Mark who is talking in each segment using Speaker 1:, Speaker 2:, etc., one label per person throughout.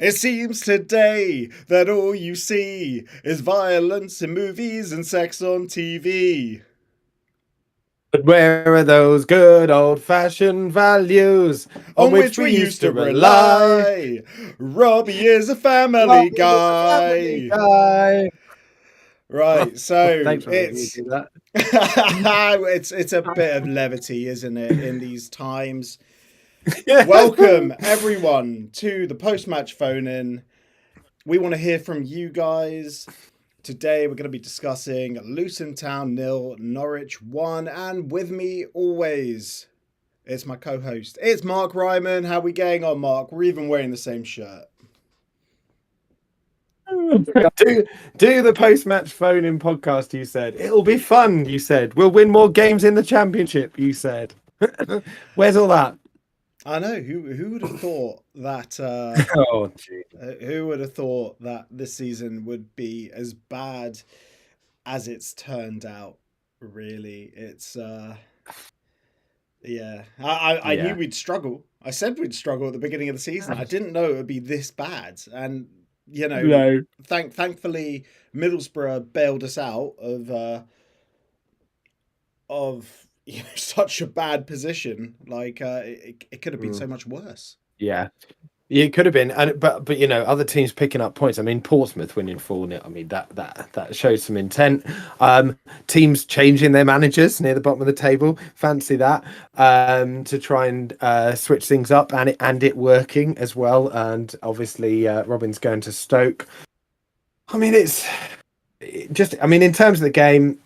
Speaker 1: It seems today that all you see is violence in movies and sex on TV.
Speaker 2: But where are those good old-fashioned values on
Speaker 1: On
Speaker 2: which
Speaker 1: which
Speaker 2: we
Speaker 1: we
Speaker 2: used
Speaker 1: used
Speaker 2: to
Speaker 1: to
Speaker 2: rely?
Speaker 1: rely. Robbie is a
Speaker 2: Love
Speaker 1: family
Speaker 2: is a family
Speaker 1: guy.
Speaker 2: guy.
Speaker 1: Right, so
Speaker 2: Thanks for making me
Speaker 1: it's
Speaker 2: do that.
Speaker 1: it's a bit of levity, isn't it, in these times? Welcome everyone to the post-match phone-in. We want to hear from you guys. Today we're going to be discussing Luton Town 0, Norwich 1, and with me always, it's my co-host. It's Mark Ryman. How we getting on, Mark? We're even wearing the same shirt.
Speaker 2: do the post-match phone-in podcast, you said. It'll be fun, you said. We'll win more games in the championship, you said. Where's all that?
Speaker 1: I know, who would have thought that
Speaker 2: Oh, gee.
Speaker 1: who would have thought that this season would be as bad as it's turned out, really. It's yeah. I knew
Speaker 2: Yeah.
Speaker 1: we'd struggle. I said we'd struggle at the beginning of the season. I didn't know it would be this bad. And
Speaker 2: No.
Speaker 1: thankfully Middlesbrough bailed us out of such a bad position. Like it could have been so much worse.
Speaker 2: Yeah. It could have been, but other teams picking up points. I mean, Portsmouth winning 4-0. I mean, that shows some intent. Teams changing their managers near the bottom of the table. Fancy that. To try and switch things up, and it working as well. And obviously, Robin's going to Stoke. I mean, in terms of the game,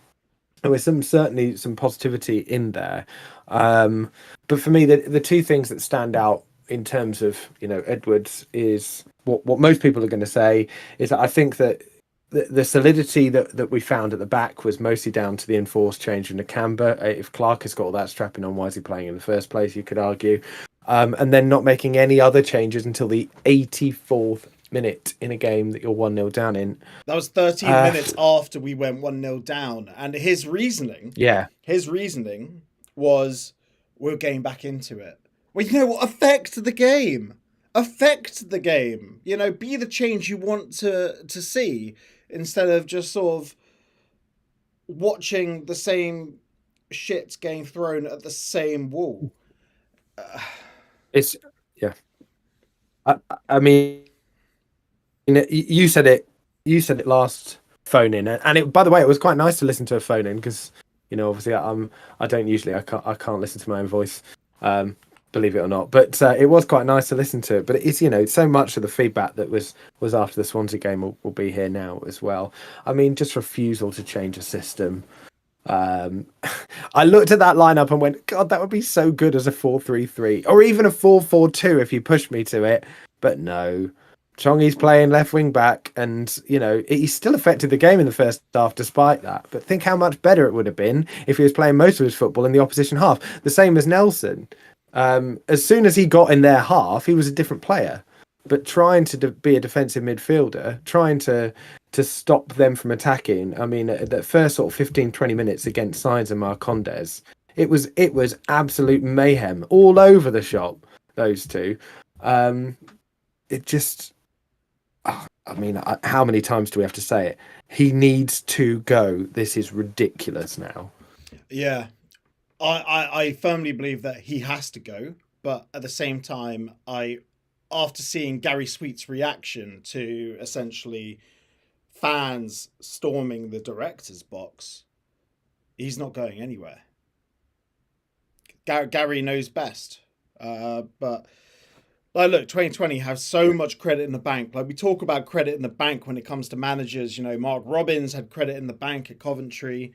Speaker 2: there was certainly some positivity in there. But for me, the two things that stand out in terms of Edwards is what most people are going to say is that I think that the solidity that we found at the back was mostly down to the enforced change in Nakamba. If Clark has got all that strapping on, why is he playing in the first place, you could argue. And then not making any other changes until the 84th minute in a game that you're 1-0 down in.
Speaker 1: That was 13 minutes after we went 1-0 down. And his reasoning was we're getting back into it. Well, you know what? Affect the game. Affect the game. Be the change you want to see instead of just sort of watching the same shit getting thrown at the same wall.
Speaker 2: It's yeah. I mean, you said it. You said it last phone in, and by the way, it was quite nice to listen to a phone in because obviously I don't usually I can't listen to my own voice. Believe it or not, but it was quite nice to listen to it. But it's so much of the feedback that was after the Swansea game will be here now as well. I mean, just refusal to change a system. I looked at that lineup and went, God, that would be so good as a 4-3-3 or even a 4-4-2 if you pushed me to it. But no, Chongi's playing left wing back, and he still affected the game in the first half despite that. But think how much better it would have been if he was playing most of his football in the opposition half. The same as Nelson. As soon as he got in their half, he was a different player. But trying to be a defensive midfielder, trying to stop them from attacking. I mean, the first sort of 15-20 minutes against Sainz and Marcondes, it was absolute mayhem all over the shop. Those two, it just. I mean, how many times do we have to say it? He needs to go. This is ridiculous now.
Speaker 1: Yeah. I firmly believe that he has to go, but at the same time, after seeing Gary Sweet's reaction to essentially fans storming the director's box, he's not going anywhere. Gary knows best, but look, 2020 has so much credit in the bank. Like we talk about credit in the bank when it comes to managers. Mark Robbins had credit in the bank at Coventry.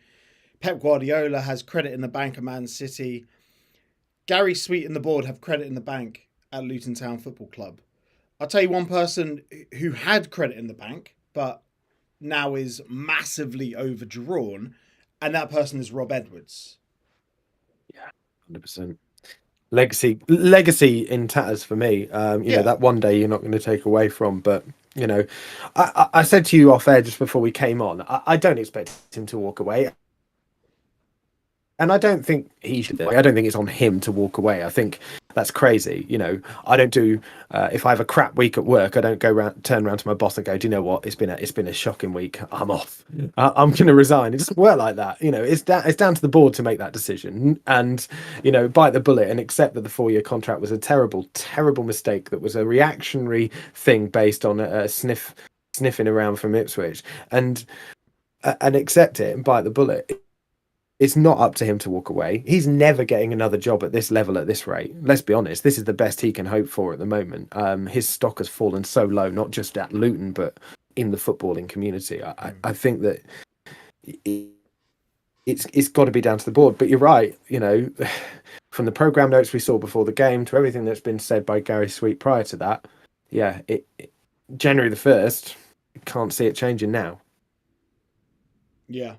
Speaker 1: Pep Guardiola has credit in the bank at Man City. Gary Sweet and the board have credit in the bank at Luton Town Football Club. I'll tell you one person who had credit in the bank, but now is massively overdrawn, and that person is Rob Edwards.
Speaker 2: Yeah, 100%. Legacy in tatters for me. That one day you're not going to take away from, but I said to you off air just before we came on, I don't expect him to walk away. And I don't think he should. I don't think it's on him to walk away. I think that's crazy. I don't do. If I have a crap week at work, I don't turn around to my boss and go, "Do you know what? It's been a shocking week. I'm off. I'm going to resign." It doesn't work like that. It's down to the board to make that decision and bite the bullet and accept that the 4-year contract was a terrible, terrible mistake. That was a reactionary thing based on a sniffing around from Ipswich, and accept it and bite the bullet. It's not up to him to walk away. He's never getting another job at this level at this rate. Let's be honest. This is the best he can hope for at the moment. His stock has fallen so low, not just at Luton, but in the footballing community. I think that it's got to be down to the board. But you're right. From the programme notes we saw before the game to everything that's been said by Gary Sweet prior to that, January the 1st, can't see it changing now.
Speaker 1: Yeah.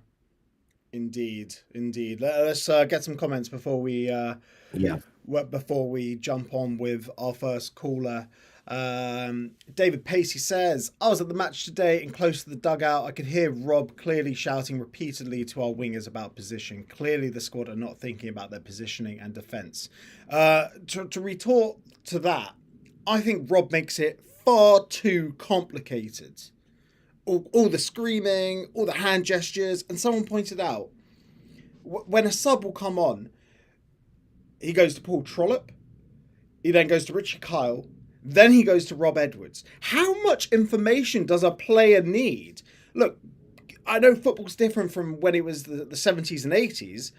Speaker 1: Indeed. Let's get some comments before we jump on with our first caller. David Pacey says, I was at the match today and close to the dugout. I could hear Rob clearly shouting repeatedly to our wingers about position. Clearly the squad are not thinking about their positioning and defence. To retort to that, I think Rob makes it far too complicated. All the screaming, all the hand gestures, and someone pointed out, when a sub will come on, he goes to Paul Trollope, he then goes to Richie Kyle, then he goes to Rob Edwards. How much information does a player need? Look, I know football's different from when it was the 70s and 80s.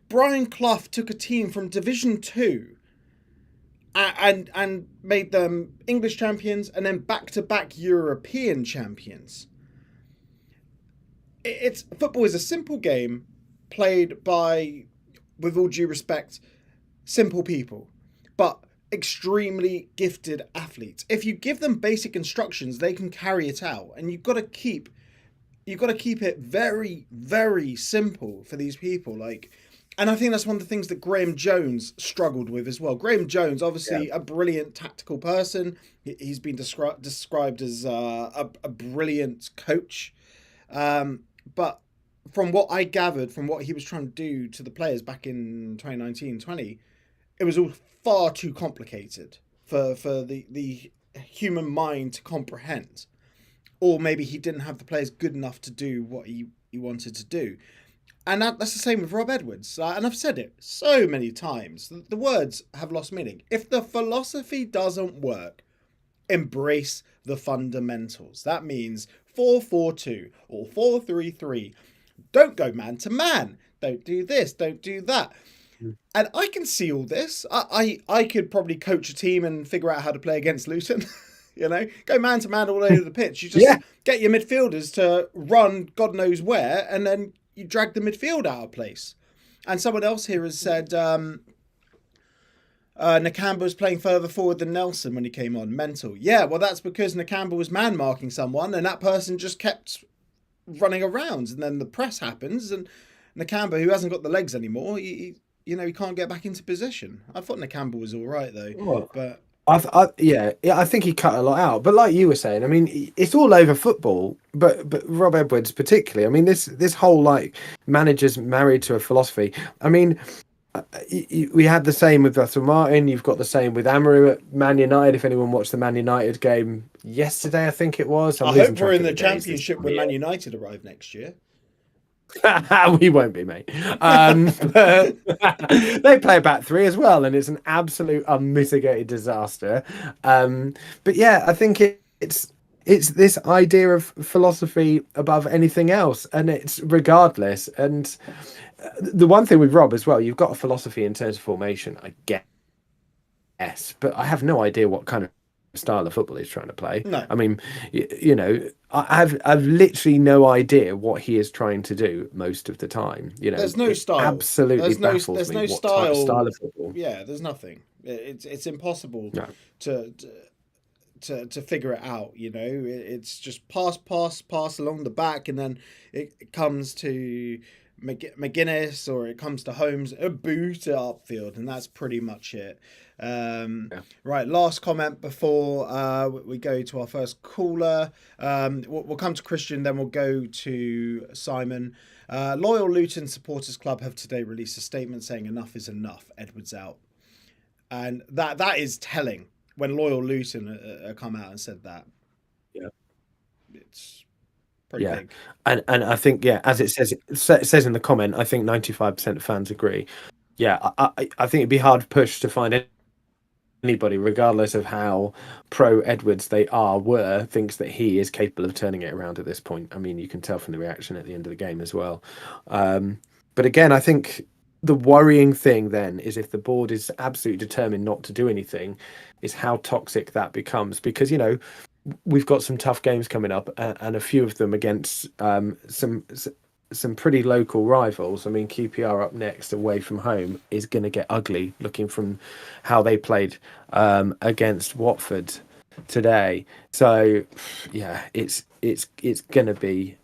Speaker 1: Brian Clough took a team from Division 2 and made them English champions and then back-to-back European champions. Football is a simple game played by, with all due respect, simple people, but extremely gifted athletes. If you give them basic instructions, they can carry it out, and you've got to keep it very, very simple for these people. And I think that's one of the things that Graham Jones struggled with as well. Graham Jones, obviously a brilliant tactical person. He's been described as a brilliant coach. But from what I gathered, from what he was trying to do to the players back in 2019-20, it was all far too complicated for the human mind to comprehend. Or maybe he didn't have the players good enough to do what he wanted to do. And that's the same with Rob Edwards. And I've said it so many times. The words have lost meaning. If the philosophy doesn't work, embrace the fundamentals. That means 4-4-2 or 4-3-3. Don't go man to man. Don't do this. Don't do that. And I can see all this. I could probably coach a team and figure out how to play against Luton. Go man to man all over the pitch. You just get your midfielders to run God knows where, and then you drag the midfield out of place. And someone else here has said Nakamba was playing further forward than Nelson when he came on. Mental. Yeah, well, that's because Nakamba was man-marking someone, and that person just kept running around. And then the press happens, and Nakamba, who hasn't got the legs anymore, he can't get back into position. I thought Nakamba was all right, though.
Speaker 2: Oh.
Speaker 1: But
Speaker 2: I think he cut a lot out. But like you were saying, I mean, it's all over football. But Rob Edwards particularly. I mean, this whole managers married to a philosophy. I mean, we had the same with Russell Martin. You've got the same with Amaru at Man United. If anyone watched the Man United game yesterday, I think it was.
Speaker 1: I hope we're in the Championship when Man United arrive next year.
Speaker 2: We won't be, mate. They play a back three as well, and it's an absolute unmitigated disaster. But yeah, I think it's this idea of philosophy above anything else, and it's regardless. And the one thing with Rob as well, you've got a philosophy in terms of formation, I guess, but I have no idea what kind of style of football he's trying to play.
Speaker 1: No.
Speaker 2: I mean, I've literally no idea what he is trying to do most of the time.
Speaker 1: There's no style.
Speaker 2: Absolutely,
Speaker 1: there's no
Speaker 2: what
Speaker 1: style.
Speaker 2: Type of style of football.
Speaker 1: Yeah, there's nothing. It's impossible to figure it out. It's just pass along the back, and then it comes to McGuinness, or it comes to Holmes, a boot it upfield, and that's pretty much it.
Speaker 2: Yeah.
Speaker 1: Right, last comment before we go to our first caller. We'll come to Christian, then we'll go to Simon. Loyal Luton Supporters Club have today released a statement saying enough is enough. Edwards out, and that is telling. When Loyal Luton come out and said that,
Speaker 2: Yeah.
Speaker 1: it's pretty
Speaker 2: Yeah,
Speaker 1: big.
Speaker 2: and I think, yeah, as it says in the comment, I think 95% of fans agree. Yeah, I think it'd be hard push to find anybody, regardless of how pro Edwards they were, thinks that he is capable of turning it around at this point. I mean, you can tell from the reaction at the end of the game as well. But again, I think the worrying thing then is if the board is absolutely determined not to do anything, is how toxic that becomes. Because, we've got some tough games coming up, and a few of them against some pretty local rivals. I mean, QPR up next away from home is going to get ugly. Looking from how they played against Watford today, so yeah, it's going to be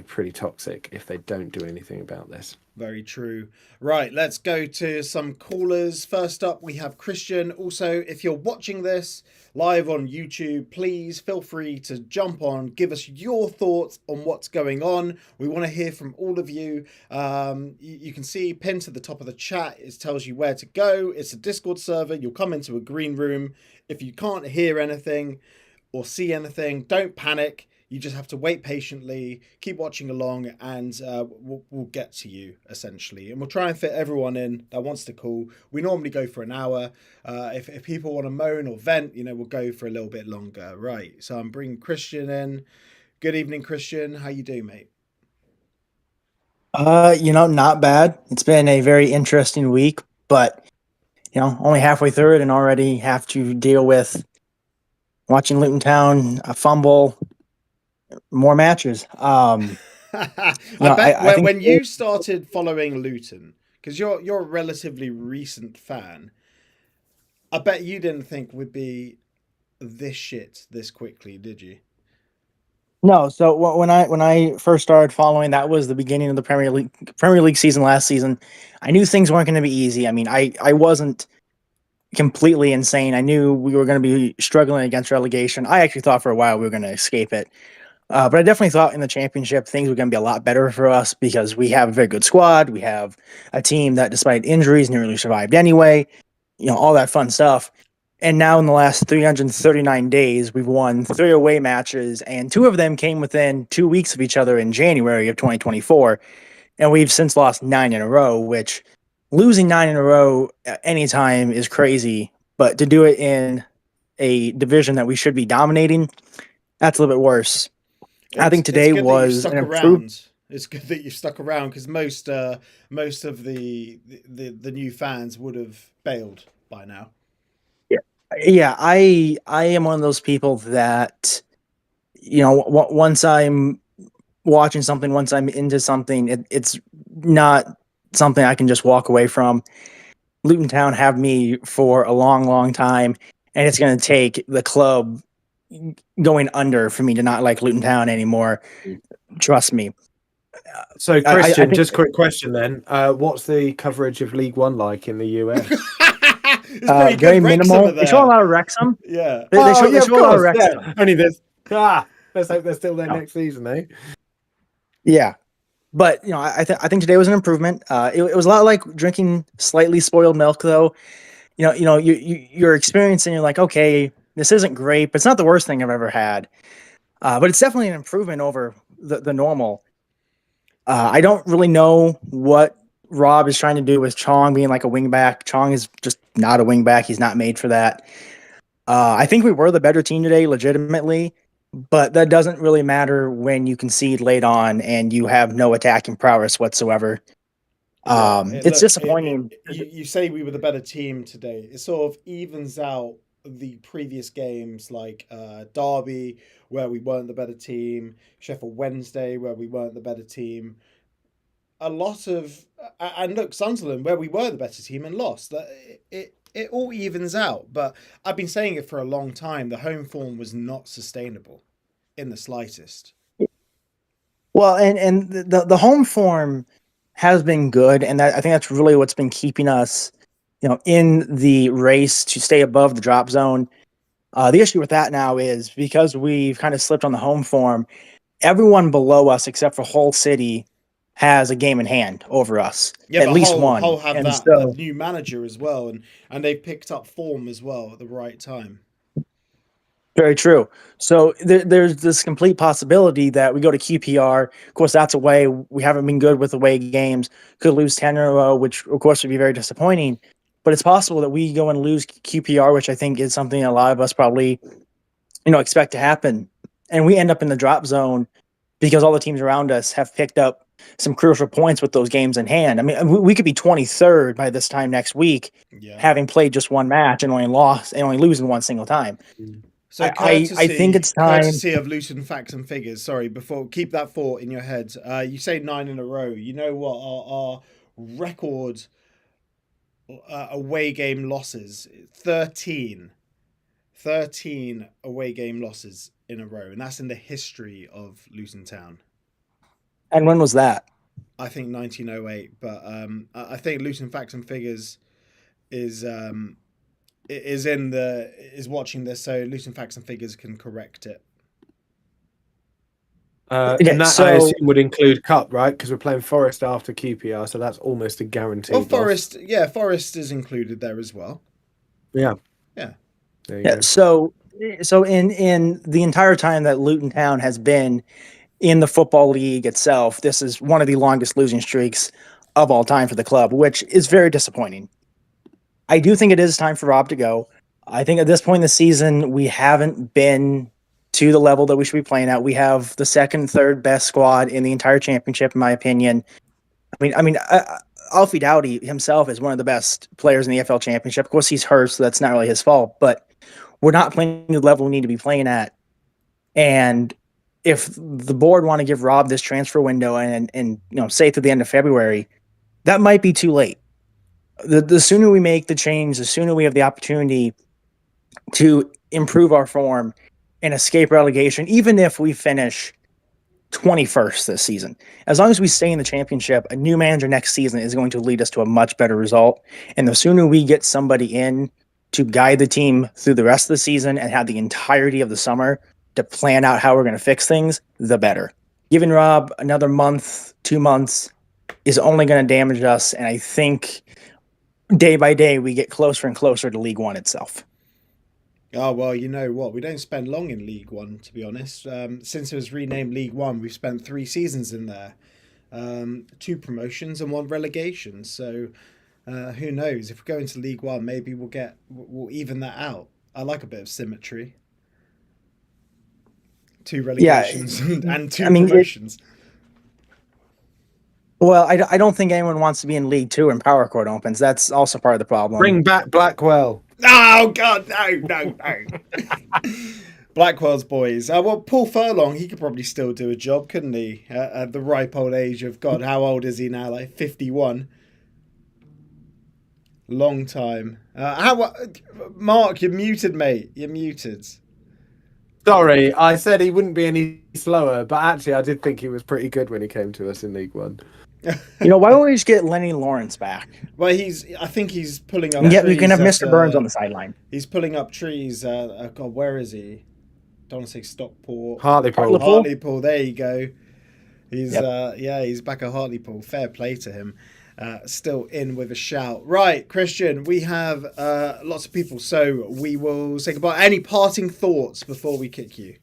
Speaker 2: pretty toxic if they don't do anything about this.
Speaker 1: Very true. Right, let's go to some callers. First up, we have Christian. Also, if you're watching this live on YouTube, please feel free to jump on, give us your thoughts on what's going on. We want to hear from all of you. You can see pinned to the top of the chat, it tells you where to go. It's a Discord server. You'll come into a green room. If you can't hear anything or see anything, don't panic. You just have to wait patiently, keep watching along, and we'll get to you, essentially. And we'll try and fit everyone in that wants to call. We normally go for an hour. If people want to moan or vent, we'll go for a little bit longer. Right, so I'm bringing Christian in. Good evening, Christian. How you doing, mate?
Speaker 3: Not bad. It's been a very interesting week, but, only halfway through it and already have to deal with watching Luton Town fumble more matches.
Speaker 1: I bet
Speaker 3: I think
Speaker 1: when you started following Luton, because you're a relatively recent fan, I bet you didn't think we'd be this shit this quickly, did you?
Speaker 3: no. So when I first started following, that was the beginning of the Premier League season last season. I knew things weren't going to be easy. I mean, I wasn't completely insane. I knew we were going to be struggling against relegation. I actually thought for a while we were going to escape it. But I definitely thought in the championship things were going to be a lot better for us because we have a very good squad. We have a team that, despite injuries, nearly survived anyway. All that fun stuff. And now in the last 339 days, we've won 3 away matches, and 2 of them came within 2 weeks of each other in January of 2024. And we've since lost 9 in a row, which losing 9 in a row at any time is crazy. But to do it in a division that we should be dominating, that's a little bit worse. I think today was an improvement.
Speaker 1: It's good that you've stuck around because most of the new fans would have bailed by now.
Speaker 3: Yeah, I am one of those people that, once I'm watching something, once I'm into something, it's not something I can just walk away from. Luton Town have me for a long, long time, and it's going to take the club going under for me to not like Luton Town anymore. Trust me.
Speaker 2: So, Christian, just quick question then. What's the coverage of League One like in the US?
Speaker 1: It's pretty
Speaker 3: very
Speaker 1: good.
Speaker 3: minimal. They show a lot of Wrexham.
Speaker 1: Yeah.
Speaker 3: They show a lot of Wrexham.
Speaker 2: Yeah. Only this. Let's hope they're still there next season, eh?
Speaker 3: Yeah. But, I think today was an improvement. It was a lot like drinking slightly spoiled milk, though. You're experiencing, you're like, okay, this isn't great, but it's not the worst thing I've ever had. But it's definitely an improvement over the normal. I don't really know what Rob is trying to do with Chong being like a wingback. Chong is just not a wingback. He's not made for that. I think we were the better team today, legitimately, but that doesn't really matter when you concede late on and you have no attacking prowess whatsoever. It's disappointing.
Speaker 1: You say we were the better team today. It sort of evens out the previous games like Derby, where we weren't the better team, Sheffield Wednesday, where we weren't the better team. And look, Sunderland, where we were the better team and lost. It all evens out. But I've been saying it for a long time. The home form was not sustainable in the slightest.
Speaker 3: Well, and the home form has been good, and I think that's really what's been keeping us, in the race to stay above the drop zone. The issue with that now is because we've kind of slipped on the home form. Everyone below us, except for Hull City, has a game in hand over us,
Speaker 1: Yeah,
Speaker 3: at
Speaker 1: but
Speaker 3: least
Speaker 1: Hull
Speaker 3: one.
Speaker 1: have
Speaker 3: And
Speaker 1: that a
Speaker 3: so,
Speaker 1: new manager as well, and they've picked up form as well at the right time.
Speaker 3: very true. So there's this complete possibility that we go to QPR. Of course, that's away. We haven't been good with away games. Could lose 10 in a row, which of course would be very disappointing. But it's possible that we go and lose QPR, which I think is something a lot of us probably, expect to happen. And we end up in the drop zone because all the teams around us have picked up some crucial points with those games in hand. I mean, we could be 23rd by this time next week,
Speaker 1: Yeah.
Speaker 3: having played just one match and only losing one single time.
Speaker 1: So
Speaker 3: I think it's time.
Speaker 1: courtesy of Luton facts and figures. Sorry, before keep that thought in your head. You say 9 in a row. You know what our record away game losses? 13. 13 away game losses in a row, and that's in the history of Luton Town.
Speaker 3: And when was that?
Speaker 1: I think 1908, but I think Luton facts and figures is watching this, so Luton facts and figures can correct it.
Speaker 2: And that I assume would include cup, right? Because we're playing Forest after QPR, so that's almost a guaranteed.
Speaker 1: Well, Forest is included there as well.
Speaker 2: Yeah.
Speaker 3: There you go. So in the entire time that Luton Town has been in the Football League itself, this is one of the longest losing streaks of all time for the club, which is very disappointing. I do think it is time for Rob to go. I think at this point in the season, we haven't been to the level that we should be playing at. We have the second, third best squad in the entire championship, in my opinion. Alfie Doughty himself is one of the best players in the EFL Championship. Of course, he's hurt, so that's not really his fault. But we're not playing the level we need to be playing at. And if the board want to give Rob this transfer window and say to the end of February, that might be too late. The sooner we make the change, the sooner we have the opportunity to improve our form and escape relegation, even if we finish 21st this season. As long as we stay in the championship, a new manager next season is going to lead us to a much better result. And the sooner we get somebody in to guide the team through the rest of the season and have the entirety of the summer to plan out how we're going to fix things, the better. Giving Rob another month, 2 months is only going to damage us. And I think day by day, we get closer and closer to League One itself.
Speaker 1: Oh, well, you know what? We don't spend long in League One, to be honest. Since it was renamed League One, we've spent 3 seasons in there. 2 promotions and 1 relegation. So who knows? If we go into League One, maybe we'll even that out. I like a bit of symmetry. 2 relegations and 2 promotions.
Speaker 3: Well, I don't think anyone wants to be in League Two when Power Court opens. That's also part of the problem.
Speaker 2: Bring back Blackwell.
Speaker 1: Oh, God, no. Blackwell's boys. Well, Paul Furlong, he could probably still do a job, couldn't he? At the ripe old age of, God, how old is he now? Like 51. Long time. Mark, you're muted, mate. You're muted.
Speaker 2: Sorry, I said he wouldn't be any slower, but actually I did think he was pretty good when he came to us in League One.
Speaker 3: Why don't we just get Lenny Lawrence back?
Speaker 1: Well, I think he's pulling up.
Speaker 3: Yeah, we can have Mr. Burns on the sideline.
Speaker 1: He's pulling up trees. God, where is he? Don't want to say Stockport.
Speaker 2: Hartlepool.
Speaker 1: Hartlepool. There you go. He's he's back at Hartlepool. Fair play to him. Still in with a shout. Right, Christian, we have lots of people, so we will say goodbye. Any parting thoughts before we kick you?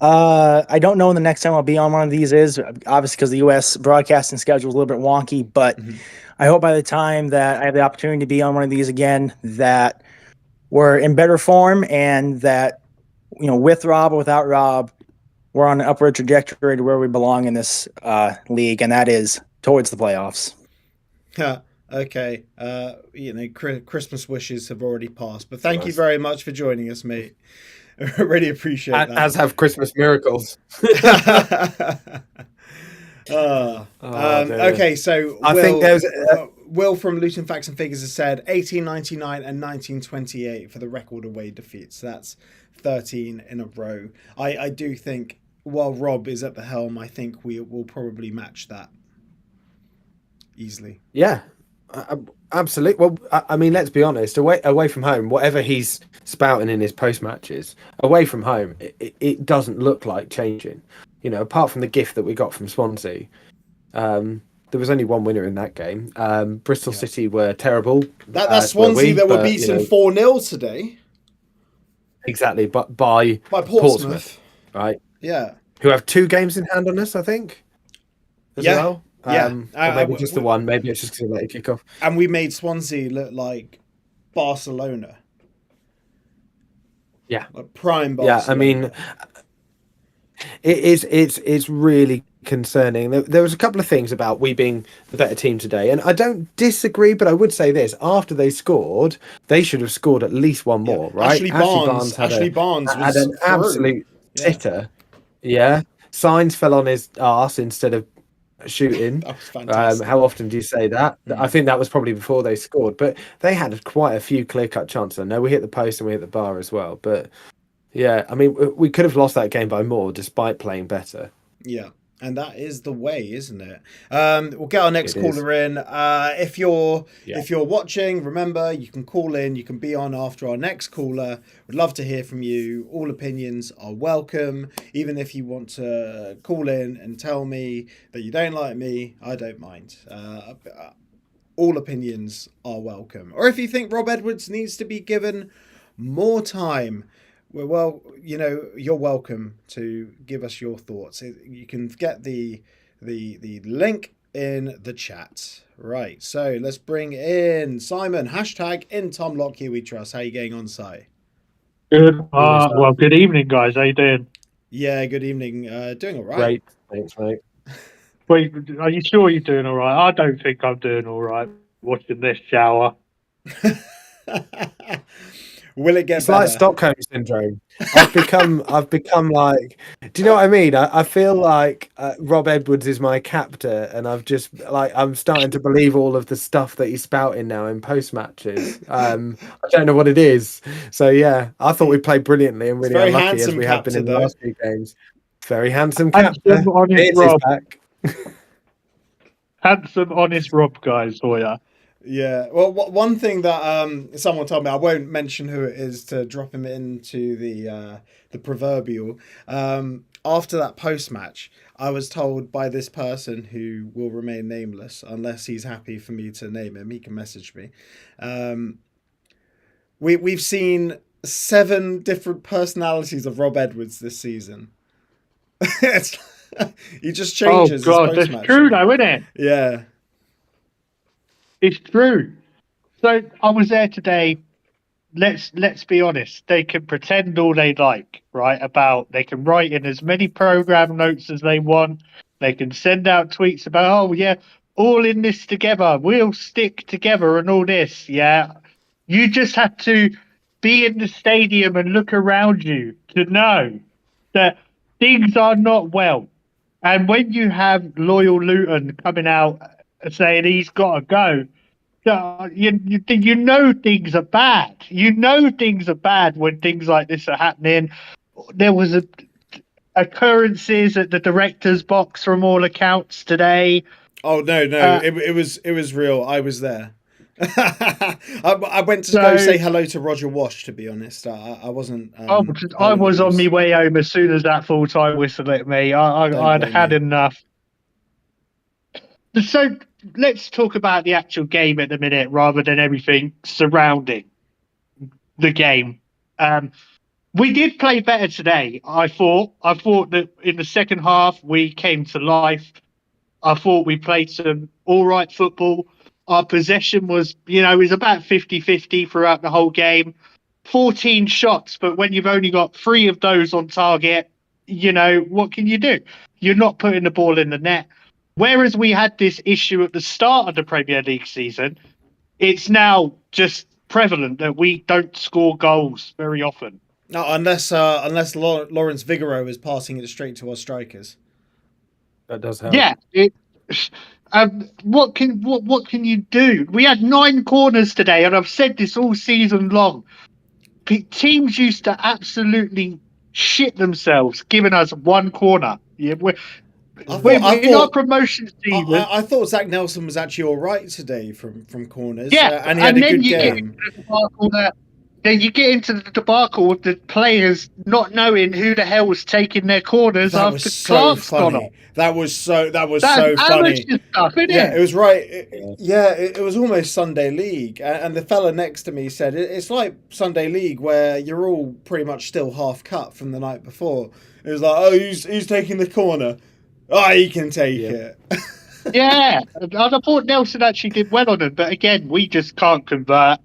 Speaker 3: I don't know when the next time I'll be on one of these is, obviously because the U.S. broadcasting schedule is a little bit wonky, but I hope by the time that I have the opportunity to be on one of these again, that we're in better form and that, with Rob or without Rob, we're on an upward trajectory to where we belong in this league, and that is towards the playoffs.
Speaker 1: Okay. Christmas wishes have already passed, but thank you very much for joining us, mate. I really appreciate that.
Speaker 2: As have Christmas miracles.
Speaker 1: Okay, so
Speaker 2: I think there's
Speaker 1: Will from Luton Facts and Figures has said 1899 and 1928 for the record away defeats. So that's 13 in a row. I do think while Rob is at the helm, I think we will probably match that easily.
Speaker 2: Yeah, absolutely. Well, I mean, let's be honest. Away from home, whatever he's spouting in his post matches, away from home, it doesn't look like changing. You know, apart from the gift that we got from Swansea, there was only one winner in that game. Bristol City were terrible.
Speaker 1: That's Swansea that were beaten 4-0 today.
Speaker 2: Exactly, but by
Speaker 1: Portsmouth,
Speaker 2: right?
Speaker 1: Yeah,
Speaker 2: who have 2 games in hand on us, I think. As well. Or maybe just the one. Maybe it's just because they let it kick off.
Speaker 1: And we made Swansea look like Barcelona.
Speaker 2: Yeah,
Speaker 1: like prime Barcelona.
Speaker 2: Yeah, I mean, it's really concerning. There was a couple of things about we being the better team today, and I don't disagree, but I would say this: after they scored, they should have scored at least one more, right?
Speaker 1: Ashley Barnes had
Speaker 2: an absolute sitter. Yeah, Signs fell on his arse instead of shooting.
Speaker 1: That was fantastic.
Speaker 2: How often do you say that? I think that was probably before they scored, but they had quite a few clear-cut chances. I know we hit the post and we hit the bar as well, but yeah, I mean, we could have lost that game by more despite playing better.
Speaker 1: Yeah, and that is the way, isn't it? We'll get our next caller in. If you're watching, remember you can call in. You can be on after our next caller. We'd love to hear from you. All opinions are welcome. Even if you want to call in and tell me that you don't like me, I don't mind. All opinions are welcome. Or if you think Rob Edwards needs to be given more time, well, you know, you're welcome to give us your thoughts. You can get the link in the chat. Right, so let's bring in Simon. Hashtag in Tom Lockyer we trust. How you getting on, Si?
Speaker 4: Good. Well, good evening, guys. How you doing?
Speaker 1: Yeah, good evening. Doing all right.
Speaker 2: Great. Thanks, mate.
Speaker 4: Wait, are you sure you're doing all right? I don't think I'm doing all right watching this shower.
Speaker 1: Will it get
Speaker 2: it's
Speaker 1: better?
Speaker 2: Like Stockholm syndrome. I've become like, do you know what I mean? I feel like Rob Edwards is my captor, and I'm starting to believe all of the stuff that he's spouting now in post matches. I don't know what it is. So yeah, I thought we played brilliantly and really unlucky as we have been in the last few games. Very handsome captor.
Speaker 4: Honest Rob. Handsome, honest Rob, guys, for ya.
Speaker 1: Yeah, well, one thing that someone told me, I won't mention who it is to drop him into the proverbial. After that post match, I was told by this person who will remain nameless unless he's happy for me to name him. He can message me. We've seen 7 different personalities of Rob Edwards this season. He just changes.
Speaker 4: Oh God, that's true though, isn't it?
Speaker 1: Yeah.
Speaker 4: It's true. So I was there today. Let's be honest. They can pretend all they like, right? They can write in as many program notes as they want. They can send out tweets about, oh yeah, all in this together. We'll stick together and all this. Yeah. You just have to be in the stadium and look around you to know that things are not well. And when you have loyal Luton coming out saying he's got to go, you know things are bad. You know things are bad when things like this are happening. There was occurrences at the director's box from all accounts today.
Speaker 1: Oh no, it was real. I was there. I went to go say hello to Roger Wash. To be honest, I wasn't.
Speaker 4: I was on my way home as soon as that full-time whistle hit me. I'd had enough. So let's talk about the actual game at the minute rather than everything surrounding the game. We did play better today, I thought. I thought that in the second half we came to life. I thought we played some all right football. Our possession was about 50-50 throughout the whole game. 14 shots, but when you've only got 3 of those on target, what can you do? You're not putting the ball in the net. Whereas we had this issue at the start of the Premier League season, it's now just prevalent that we don't score goals very often.
Speaker 1: No, unless Lawrence Vigouroux is passing it straight to our strikers.
Speaker 2: That does help.
Speaker 4: Yeah. What can you do? We had 9 corners today, and I've said this all season long. Teams used to absolutely shit themselves, giving us one corner. Yeah,
Speaker 1: I
Speaker 4: in our
Speaker 1: thought
Speaker 4: promotion season.
Speaker 1: I thought Zach Nelson was actually all right today from corners,
Speaker 4: Yeah,
Speaker 1: and he had
Speaker 4: and
Speaker 1: a
Speaker 4: then
Speaker 1: good
Speaker 4: you get
Speaker 1: game.
Speaker 4: into the debacle then you get into the debacle with the players not knowing who the hell was taking their corners
Speaker 1: That was
Speaker 4: after
Speaker 1: so
Speaker 4: Clark's gone
Speaker 1: funny.
Speaker 4: off.
Speaker 1: That was
Speaker 4: That's
Speaker 1: so funny.
Speaker 4: amateur stuff, isn't
Speaker 1: Yeah,
Speaker 4: it?
Speaker 1: it was right.
Speaker 2: Yeah.
Speaker 1: It was almost Sunday League, and the fella next to me said it's like Sunday League where you're all pretty much still half cut from the night before. It was like, oh, who's taking the corner? Oh, he can take it.
Speaker 4: Yeah, and I thought Nelson actually did well on it, but again, we just can't convert.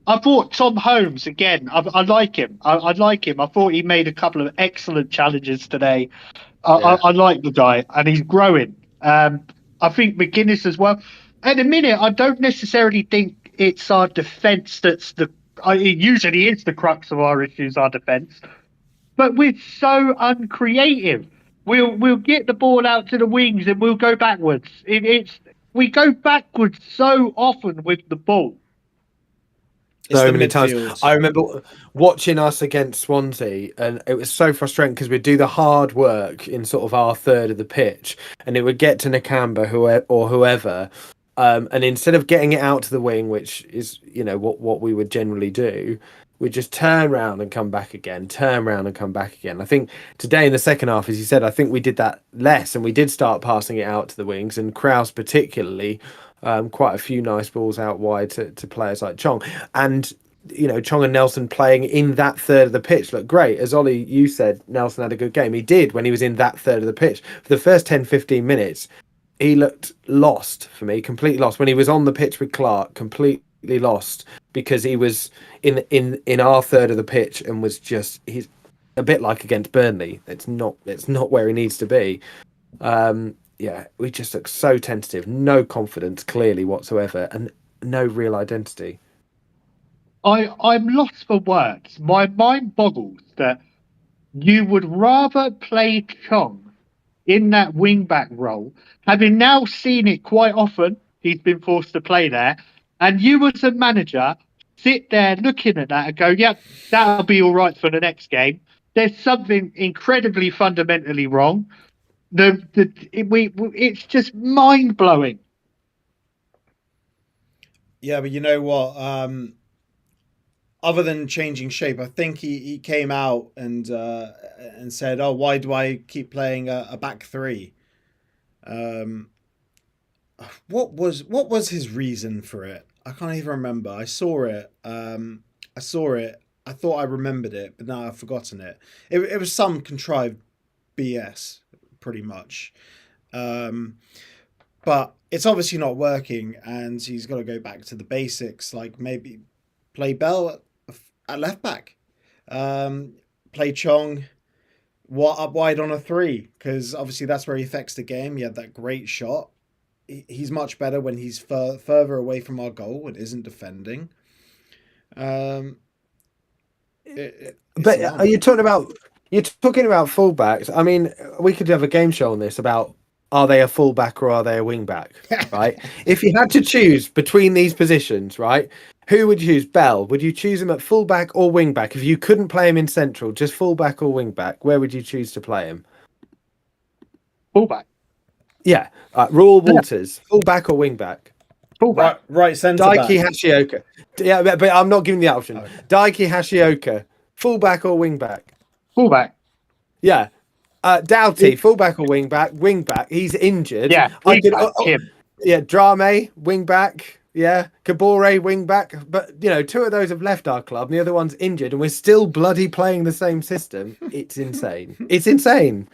Speaker 4: I thought Tom Holmes again. I like him. I like him. I thought he made a couple of excellent challenges today. I like the guy, and he's growing. I think McGuinness as well. At the minute, I don't necessarily think it's our defence that's it usually is the crux of our issues, our defence. But we're so uncreative. We'll get the ball out to the wings and we'll go backwards. We go backwards so often with the ball.
Speaker 1: It's
Speaker 2: So
Speaker 1: the
Speaker 2: many times.
Speaker 1: midfield.
Speaker 2: I remember watching us against Swansea, and it was so frustrating because we'd do the hard work in sort of our third of the pitch, and it would get to Nakamba whoever, and instead of getting it out to the wing, which is what we would generally do, we'd just turn around and come back again, turn around and come back again. I think today in the second half, as you said, I think we did that less, and we did start passing it out to the wings, and Kraus particularly. Quite a few nice balls out wide to players like Chong. And, Chong and Nelson playing in that third of the pitch looked great. As Ollie, you said, Nelson had a good game. He did when he was in that third of the pitch. For the first 10, 15 minutes, he looked lost for me, completely lost. When he was on the pitch with Clark, completely lost because he was in our third of the pitch and was he's a bit like against Burnley. It's not where he needs to be. Yeah, we just look so tentative, no confidence clearly whatsoever, and no real identity.
Speaker 4: I'm lost for words. My mind boggles that you would rather play Chong in that wing back role, having now seen it quite often. He's been forced to play there, and you as a manager sit there looking at that and go, "Yep, that'll be all right for the next game." There's something incredibly fundamentally wrong. It's just mind blowing.
Speaker 1: Yeah, but you know what? Other than changing shape, I think he came out and said, "Oh, why do I keep playing a back three?" What was his reason for it? I can't even remember. I saw it. I saw it. I thought I remembered it, but now I've forgotten it. It was some contrived BS, pretty much. But it's obviously not working, and he's got to go back to the basics, like maybe play Bell at left back, play Chong up wide on a three, because obviously that's where he affects the game. He had that great shot. He's much better when he's further away from our goal and isn't defending.
Speaker 2: But are you talking about fullbacks? I mean, we could have a game show on this about are they a fullback or are they a wing back, right? If you had to choose between these positions, right, who would you choose? Bell, would you choose him at fullback or wing back? If you couldn't play him in central, just fullback or wing back, where would you choose to play him?
Speaker 4: Fullback.
Speaker 2: Yeah, Raul Walters, fullback or wing back?
Speaker 4: Fullback.
Speaker 1: Right centre back.
Speaker 2: Daiki Hashioka. Yeah, but I'm not giving the option. Okay. Daiki Hashioka, fullback or wing back?
Speaker 4: Fullback.
Speaker 2: Yeah. Doughty, fullback or wing back? Wing back. He's injured.
Speaker 4: Yeah, him.
Speaker 2: Yeah, Drame, wing back. Yeah, Kabore, wing back. But, two of those have left our club and the other one's injured and we're still bloody playing the same system. It's insane. It's insane.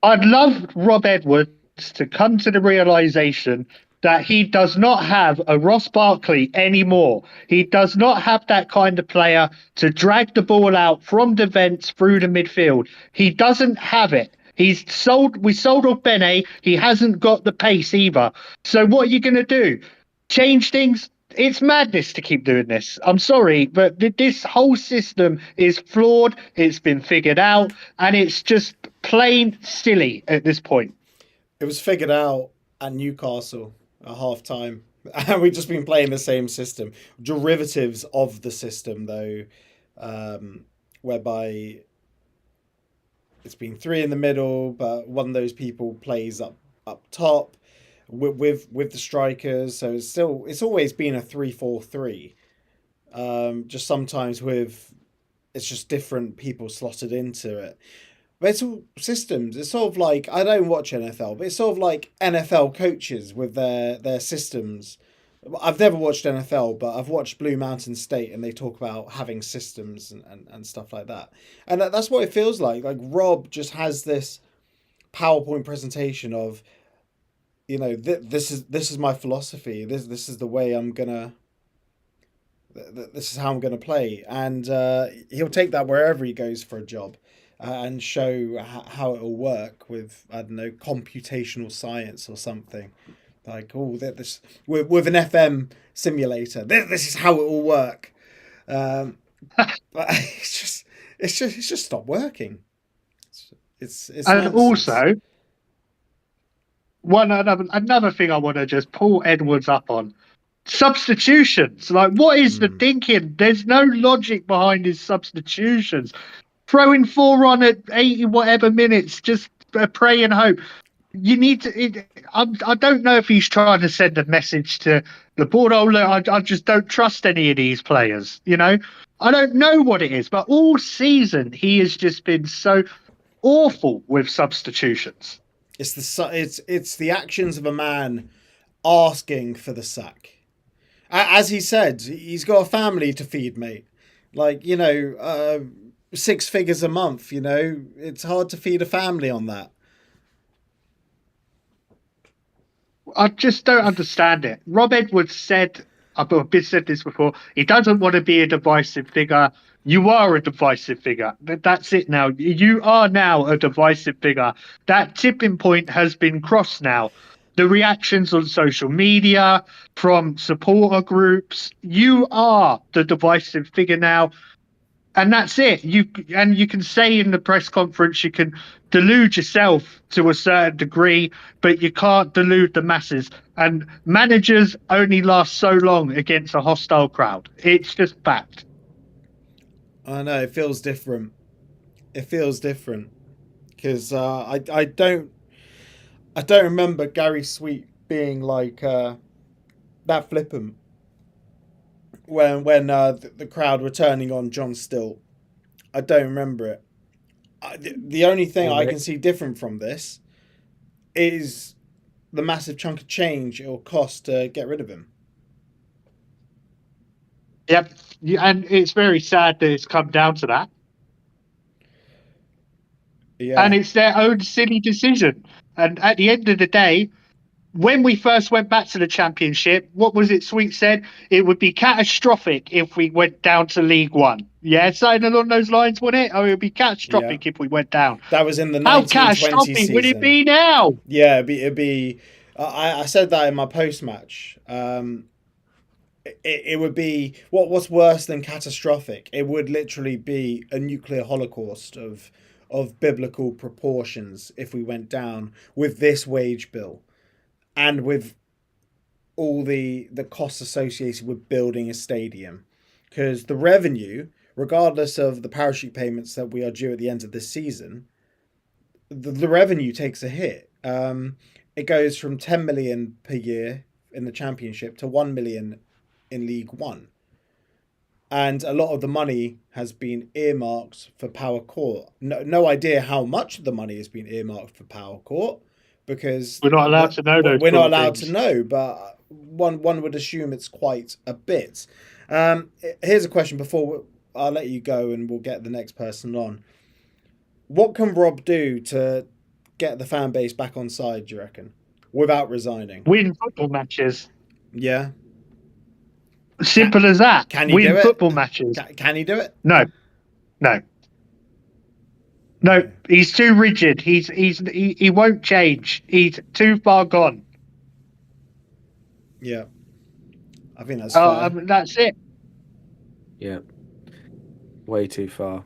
Speaker 4: I'd love Rob Edwards to come to the realisation that he does not have a Ross Barkley anymore. He does not have that kind of player to drag the ball out from defence through the midfield. He doesn't have it. We sold off Bene. He hasn't got the pace either. So what are you going to do? Change things? It's madness to keep doing this. I'm sorry, but this whole system is flawed. It's been figured out, and it's just plain silly at this point.
Speaker 1: It was figured out at Newcastle at half time. And we've just been playing the same system. Derivatives of the system, though, whereby it's been three in the middle, but one of those people plays up top with the strikers. So it's always been a 3-4-3. Just sometimes with it's just different people slotted into it. But it's all systems. It's sort of like I don't watch NFL, but it's sort of like NFL coaches with their systems. I've never watched NFL, but I've watched Blue Mountain State, and they talk about having systems and stuff like that. And that's what it feels like. Like Rob just has this PowerPoint presentation of, this is my philosophy. This is the way I'm gonna. This is how I'm gonna play, and he'll take that wherever he goes for a job. And show how it will work with, I don't know, computational science or something. Like, this with an FM simulator. This is how it will work. But it's just stopped working. It's
Speaker 4: and
Speaker 1: nonsense.
Speaker 4: also another thing I want to just pull Edwards up on. Substitutions. Like, what is the thinking? There's no logic behind his substitutions. Throwing 4 on at 80 whatever minutes, just pray and hope. You need to. I don't know if he's trying to send a message to the board. Oh, look, I just don't trust any of these players. I don't know what it is, but all season he has just been so awful with substitutions.
Speaker 1: It's the actions of a man asking for the sack. As he said, he's got a family to feed, mate. Like, 6 figures a month, it's hard to feed a family on that.
Speaker 4: I just don't understand it. Rob Edwards said, I've said this before, he doesn't want to be a divisive figure. You are a divisive figure. That's it now. You are now a divisive figure. That tipping point has been crossed now. The reactions on social media, from supporter groups, you are the divisive figure now. And that's it. You can say in the press conference, you can delude yourself to a certain degree, but you can't delude the masses. And managers only last so long against a hostile crowd. It's just fact.
Speaker 1: I know, it feels different. Because I don't remember Gary Sweet being like that flippant when the crowd were turning on John Still. I don't remember it. The only thing I can see different from this is the massive chunk of change it'll cost to get rid of him.
Speaker 4: Yep, and it's very sad that it's come down to that.
Speaker 1: Yeah.
Speaker 4: And it's their own silly decision. And at the end of the day, when we first went back to the Championship, what was it Sweet said? It would be catastrophic if we went down to League One. Yeah, something along those lines, wouldn't it? It would be catastrophic if we went down.
Speaker 1: That was in the 1920
Speaker 4: How catastrophic
Speaker 1: season.
Speaker 4: would it be now?
Speaker 1: Yeah, it'd be I said that in my post-match. It would be what's worse than catastrophic? It would literally be a nuclear holocaust of biblical proportions if we went down with this wage bill and with all the costs associated with building a stadium. Because the revenue, regardless of the parachute payments that we are due at the end of this season, the revenue takes a hit. It goes from 10 million per year in the Championship to 1 million in League One. And a lot of the money has been earmarked for Power Court. No idea how much of the money has been earmarked for Power Court, because
Speaker 4: we're not allowed to know those.
Speaker 1: We're not allowed to know, but one would assume it's quite a bit. Here's a question before I'll let you go and we'll get the next person on. What can Rob do to get the fan base back on side, do you reckon, without resigning?
Speaker 4: Win football matches.
Speaker 1: Yeah.
Speaker 4: Simple as that.
Speaker 1: Can he
Speaker 4: win
Speaker 1: do it?
Speaker 4: Football matches.
Speaker 1: Can he do it?
Speaker 4: No. He's too rigid. He won't change. He's too far gone.
Speaker 1: Yeah, I think that's fair.
Speaker 4: That's it.
Speaker 2: Yeah, way too far.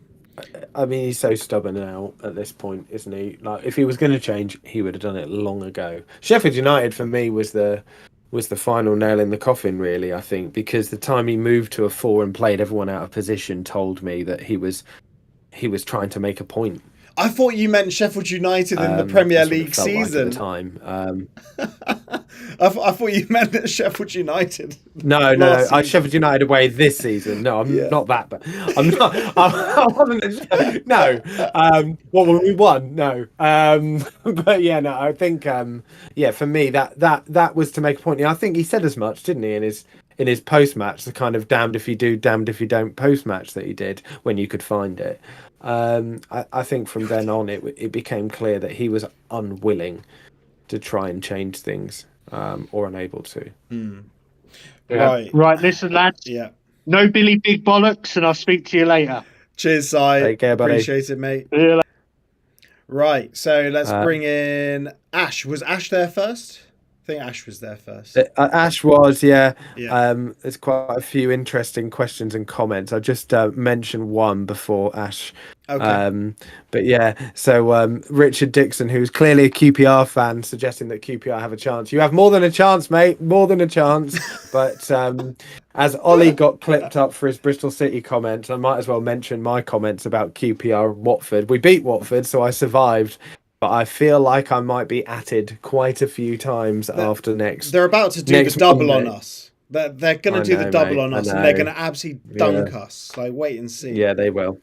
Speaker 2: I mean, he's so stubborn now at this point, isn't he? Like, if he was going to change, he would have done it long ago. Sheffield United for me was the final nail in the coffin, really. I think, because the time he moved to a 4 and played everyone out of position told me that he was trying to make a point.
Speaker 1: I thought you meant Sheffield United in the Premier
Speaker 2: That's what it
Speaker 1: League
Speaker 2: felt like
Speaker 1: season.
Speaker 2: at the time.
Speaker 1: I thought you meant that Sheffield United.
Speaker 2: No.
Speaker 1: last season.
Speaker 2: Sheffield United away this season. No, I'm
Speaker 1: Yeah.
Speaker 2: not that, but I'm not. I wasn't. No. What when we won? No. But yeah, no. I think. Yeah, for me, that was to make a point. Yeah, I think he said as much, didn't he, in his post match, the kind of damned if you do, damned if you don't post match that he did when you could find it. I think from then on, it became clear that he was unwilling to try and change things, or unable to.
Speaker 1: Right.
Speaker 4: Right, listen, lads.
Speaker 1: Yeah.
Speaker 4: No Billy Big Bollocks, and I'll speak to you later.
Speaker 1: Cheers, Si.
Speaker 2: Take care, buddy.
Speaker 1: Appreciate it, mate.
Speaker 4: See you later.
Speaker 1: Right. So let's bring in Ash. Was Ash there first? I think Ash was there first.
Speaker 2: Ash was, yeah.
Speaker 1: Yeah.
Speaker 2: There's quite a few interesting questions and comments. I just mentioned one before Ash.
Speaker 1: Okay.
Speaker 2: But yeah, so Richard Dixon, who's clearly a QPR fan, suggesting that QPR have a chance. You have more than a chance, mate. More than a chance. But as Ollie got clipped up for his Bristol City comments, I might as well mention my comments about QPR and Watford. We beat Watford, so I survived. But I feel like I might be atted quite a few times after next.
Speaker 1: They're about to do the double
Speaker 2: Monday.
Speaker 1: on us. They're going to do the double on us, and they're going to absolutely dunk us. Like, wait and see.
Speaker 2: Yeah, they will.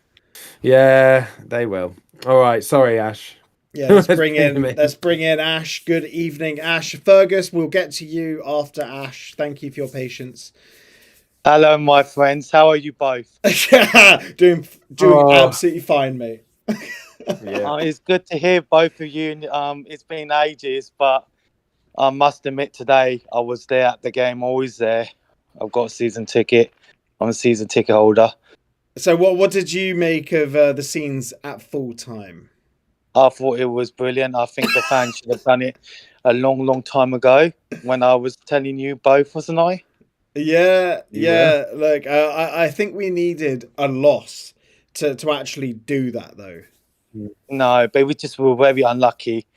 Speaker 2: Yeah, they will. All right. Sorry, Ash.
Speaker 1: Yeah, let's bring in Ash. Good evening, Ash. Fergus, we'll get to you after Ash. Thank you for your patience.
Speaker 5: Hello, my friends. How are you both?
Speaker 1: doing absolutely fine, mate.
Speaker 2: Yeah.
Speaker 5: It's good to hear both of you. It's been ages, but I must admit today I was there at the game. Always there. I've got a season ticket. I'm a season ticket holder.
Speaker 1: So what did you make of the scenes at full time?
Speaker 5: I thought it was brilliant. I think the fans should have done it a long, long time ago when I was telling you both, wasn't I?
Speaker 1: Yeah. Like I think we needed a loss to actually do that, though.
Speaker 5: No, but we just were very unlucky.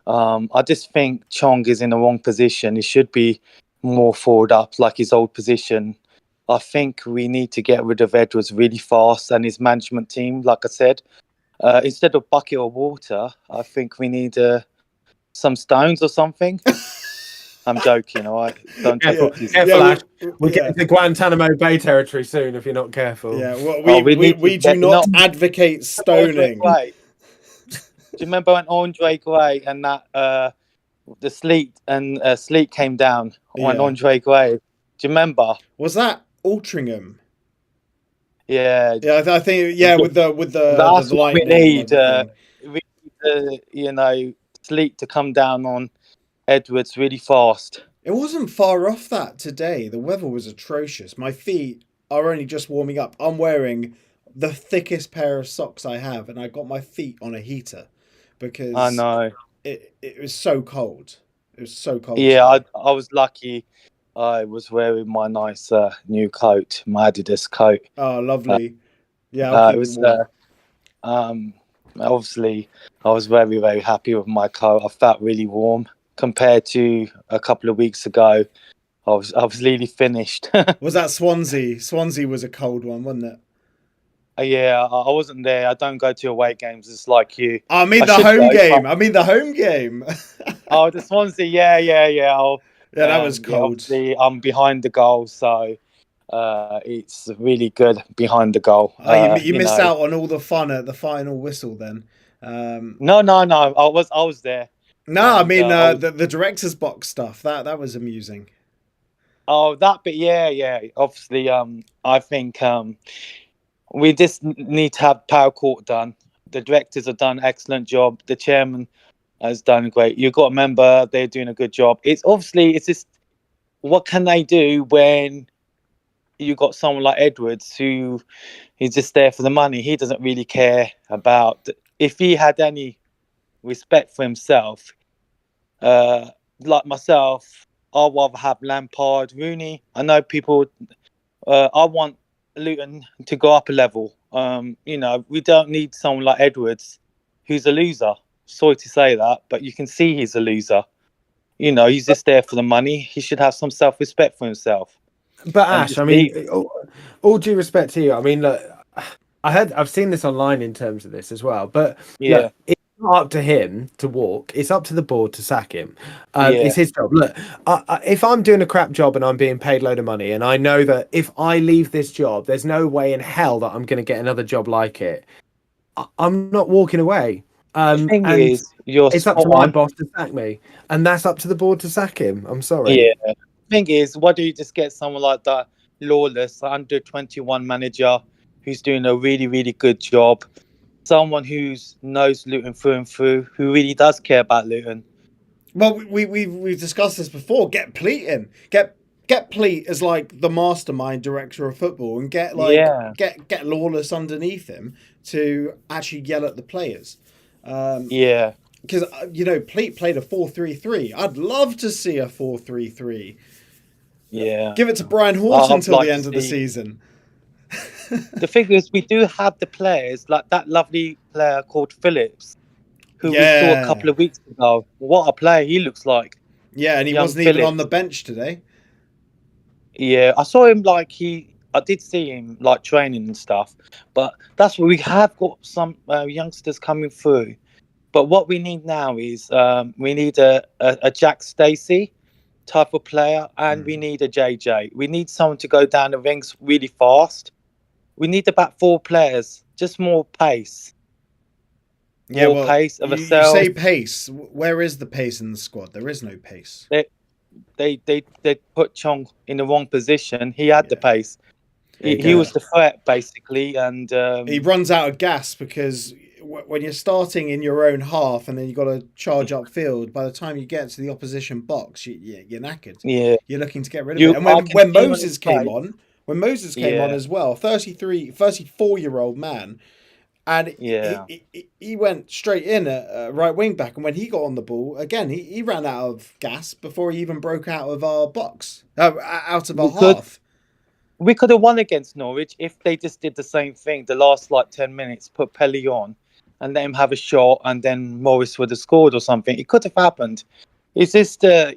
Speaker 5: I just think Chong is in the wrong position. He should be more forward up, like his old position. I think we need to get rid of Edwards really fast and his management team, like I said. Instead of bucket of water, I think we need some stones or something. I'm joking, all right? Don't take it easy.
Speaker 2: Careful, Ash. We're getting to Guantanamo Bay territory soon if you're not careful.
Speaker 1: Yeah, well, we do not advocate stoning.
Speaker 5: Do you remember when Andre Gray and that the sleet came down on Andre Gray? Do you remember?
Speaker 1: Was that Altrincham?
Speaker 5: Yeah.
Speaker 1: Yeah, I think with the
Speaker 5: that's
Speaker 1: the
Speaker 5: what we
Speaker 1: lightning
Speaker 5: need. We need sleet to come down on Edwards really fast.
Speaker 1: It wasn't far off that today. The weather was atrocious. My feet are only just warming up. I'm wearing the thickest pair of socks I have, and I got my feet on a heater because
Speaker 5: I know
Speaker 1: it was so cold. It was so cold.
Speaker 5: Yeah, I was lucky. I was wearing my nice new coat, my Adidas coat.
Speaker 1: Oh, lovely. Yeah,
Speaker 5: it was. Obviously, I was very, very happy with my coat. I felt really warm compared to a couple of weeks ago. I was really finished.
Speaker 1: Was that Swansea? Swansea was a cold one, wasn't it?
Speaker 5: Yeah, I wasn't there. I don't go to away games. It's like you.
Speaker 1: I mean the home game.
Speaker 5: Oh, the Swansea. Yeah.
Speaker 1: That was cold.
Speaker 5: Obviously, I'm behind the goal, so it's really good behind the goal.
Speaker 1: You missed out on all the fun at the final whistle then.
Speaker 5: No. I was there.
Speaker 1: No, I mean the director's box stuff. That was amusing.
Speaker 5: Oh, that bit, yeah. Obviously, I think we just need to have Power Court done. The directors have done an excellent job. The chairman has done great. You've got to remember they're doing a good job. It's just what can they do when you got someone like Edwards who is just there for the money. He doesn't really care about if he had any respect for himself. Like myself, I'd rather have Lampard, Rooney. I know people. I want Luton to go up a level. We don't need someone like Edwards, who's a loser. Sorry to say that, but you can see he's a loser. He's just there for the money. He should have some self-respect for himself.
Speaker 2: But Ash, I mean, all due respect to you, I mean, look, I've seen this online in terms of this as well. But
Speaker 5: Yeah,
Speaker 2: look, it's not up to him to walk. It's up to the board to sack him.
Speaker 5: yeah,
Speaker 2: It's his job. Look, if I'm doing a crap job and I'm being paid a load of money, and I know that if I leave this job, there's no way in hell that I'm going to get another job like it. I'm not walking away.
Speaker 5: the thing
Speaker 2: And
Speaker 5: is, you're
Speaker 2: it's up
Speaker 5: spot
Speaker 2: to my
Speaker 5: on.
Speaker 2: boss to sack me, and that's up to the board to sack him. I'm sorry.
Speaker 5: Yeah. Thing is, why do you just get someone like that, Lawless, under 21 manager, who's doing a really, really good job? Someone who knows Luton through and through, who really does care about Luton.
Speaker 1: Well, we've discussed this before. Get Pleat in. Get Pleat as like the mastermind director of football, and get
Speaker 5: Yeah.
Speaker 1: get Lawless underneath him to actually yell at the players.
Speaker 5: Yeah.
Speaker 1: Because Pleat played a 4-3-3. I'd love to see a 4-3-3.
Speaker 5: Yeah.
Speaker 1: Give it to Brian Horton
Speaker 5: I'd
Speaker 1: until
Speaker 5: like
Speaker 1: the
Speaker 5: to
Speaker 1: end of the
Speaker 5: see-
Speaker 1: season.
Speaker 5: The thing is, we do have the players, like that lovely player called Phillips, who we saw
Speaker 1: Yeah.
Speaker 5: a couple of weeks ago. What a player he looks like.
Speaker 1: Yeah, and he
Speaker 5: Young
Speaker 1: wasn't even
Speaker 5: Phillips.
Speaker 1: on the bench today.
Speaker 5: Yeah, I saw him I did see him like training and stuff, but that's what we have got some youngsters coming through. But what we need now is we need a Jack Stacey type of player, and we need a JJ. We need someone to go down the rings really fast. We need about 4 players, just more pace.
Speaker 1: Yeah,
Speaker 5: More
Speaker 1: well,
Speaker 5: pace of
Speaker 1: you
Speaker 5: ourselves.
Speaker 1: say pace. Where is the pace in the squad? There is no pace.
Speaker 5: They put Chong in the wrong position. He had the
Speaker 1: Yeah.
Speaker 5: pace.
Speaker 2: There you
Speaker 5: He
Speaker 2: go.
Speaker 5: was the threat basically, and
Speaker 1: He runs out of gas because when you're starting in your own half and then you've got to charge upfield, by the time you get to the opposition box, you're knackered.
Speaker 5: yeah,
Speaker 1: You're looking to get rid of
Speaker 5: You-
Speaker 1: it. And
Speaker 5: I
Speaker 1: when,
Speaker 5: can
Speaker 1: when
Speaker 5: see on
Speaker 1: Moses
Speaker 5: his
Speaker 1: came
Speaker 5: face-
Speaker 1: on, when Moses came on
Speaker 5: Yeah.
Speaker 1: as well, 34-year-old man, and
Speaker 5: Yeah.
Speaker 1: he went straight in at right wing back, and when he got on the ball again, he ran out of gas before he even broke out of our box, out of our
Speaker 5: We could-
Speaker 1: half.
Speaker 5: we could have won against Norwich if they just did the same thing. The last 10 minutes, put Pelly on, and let him have a shot, and then Morris would have scored or something. It could have happened. It's just they're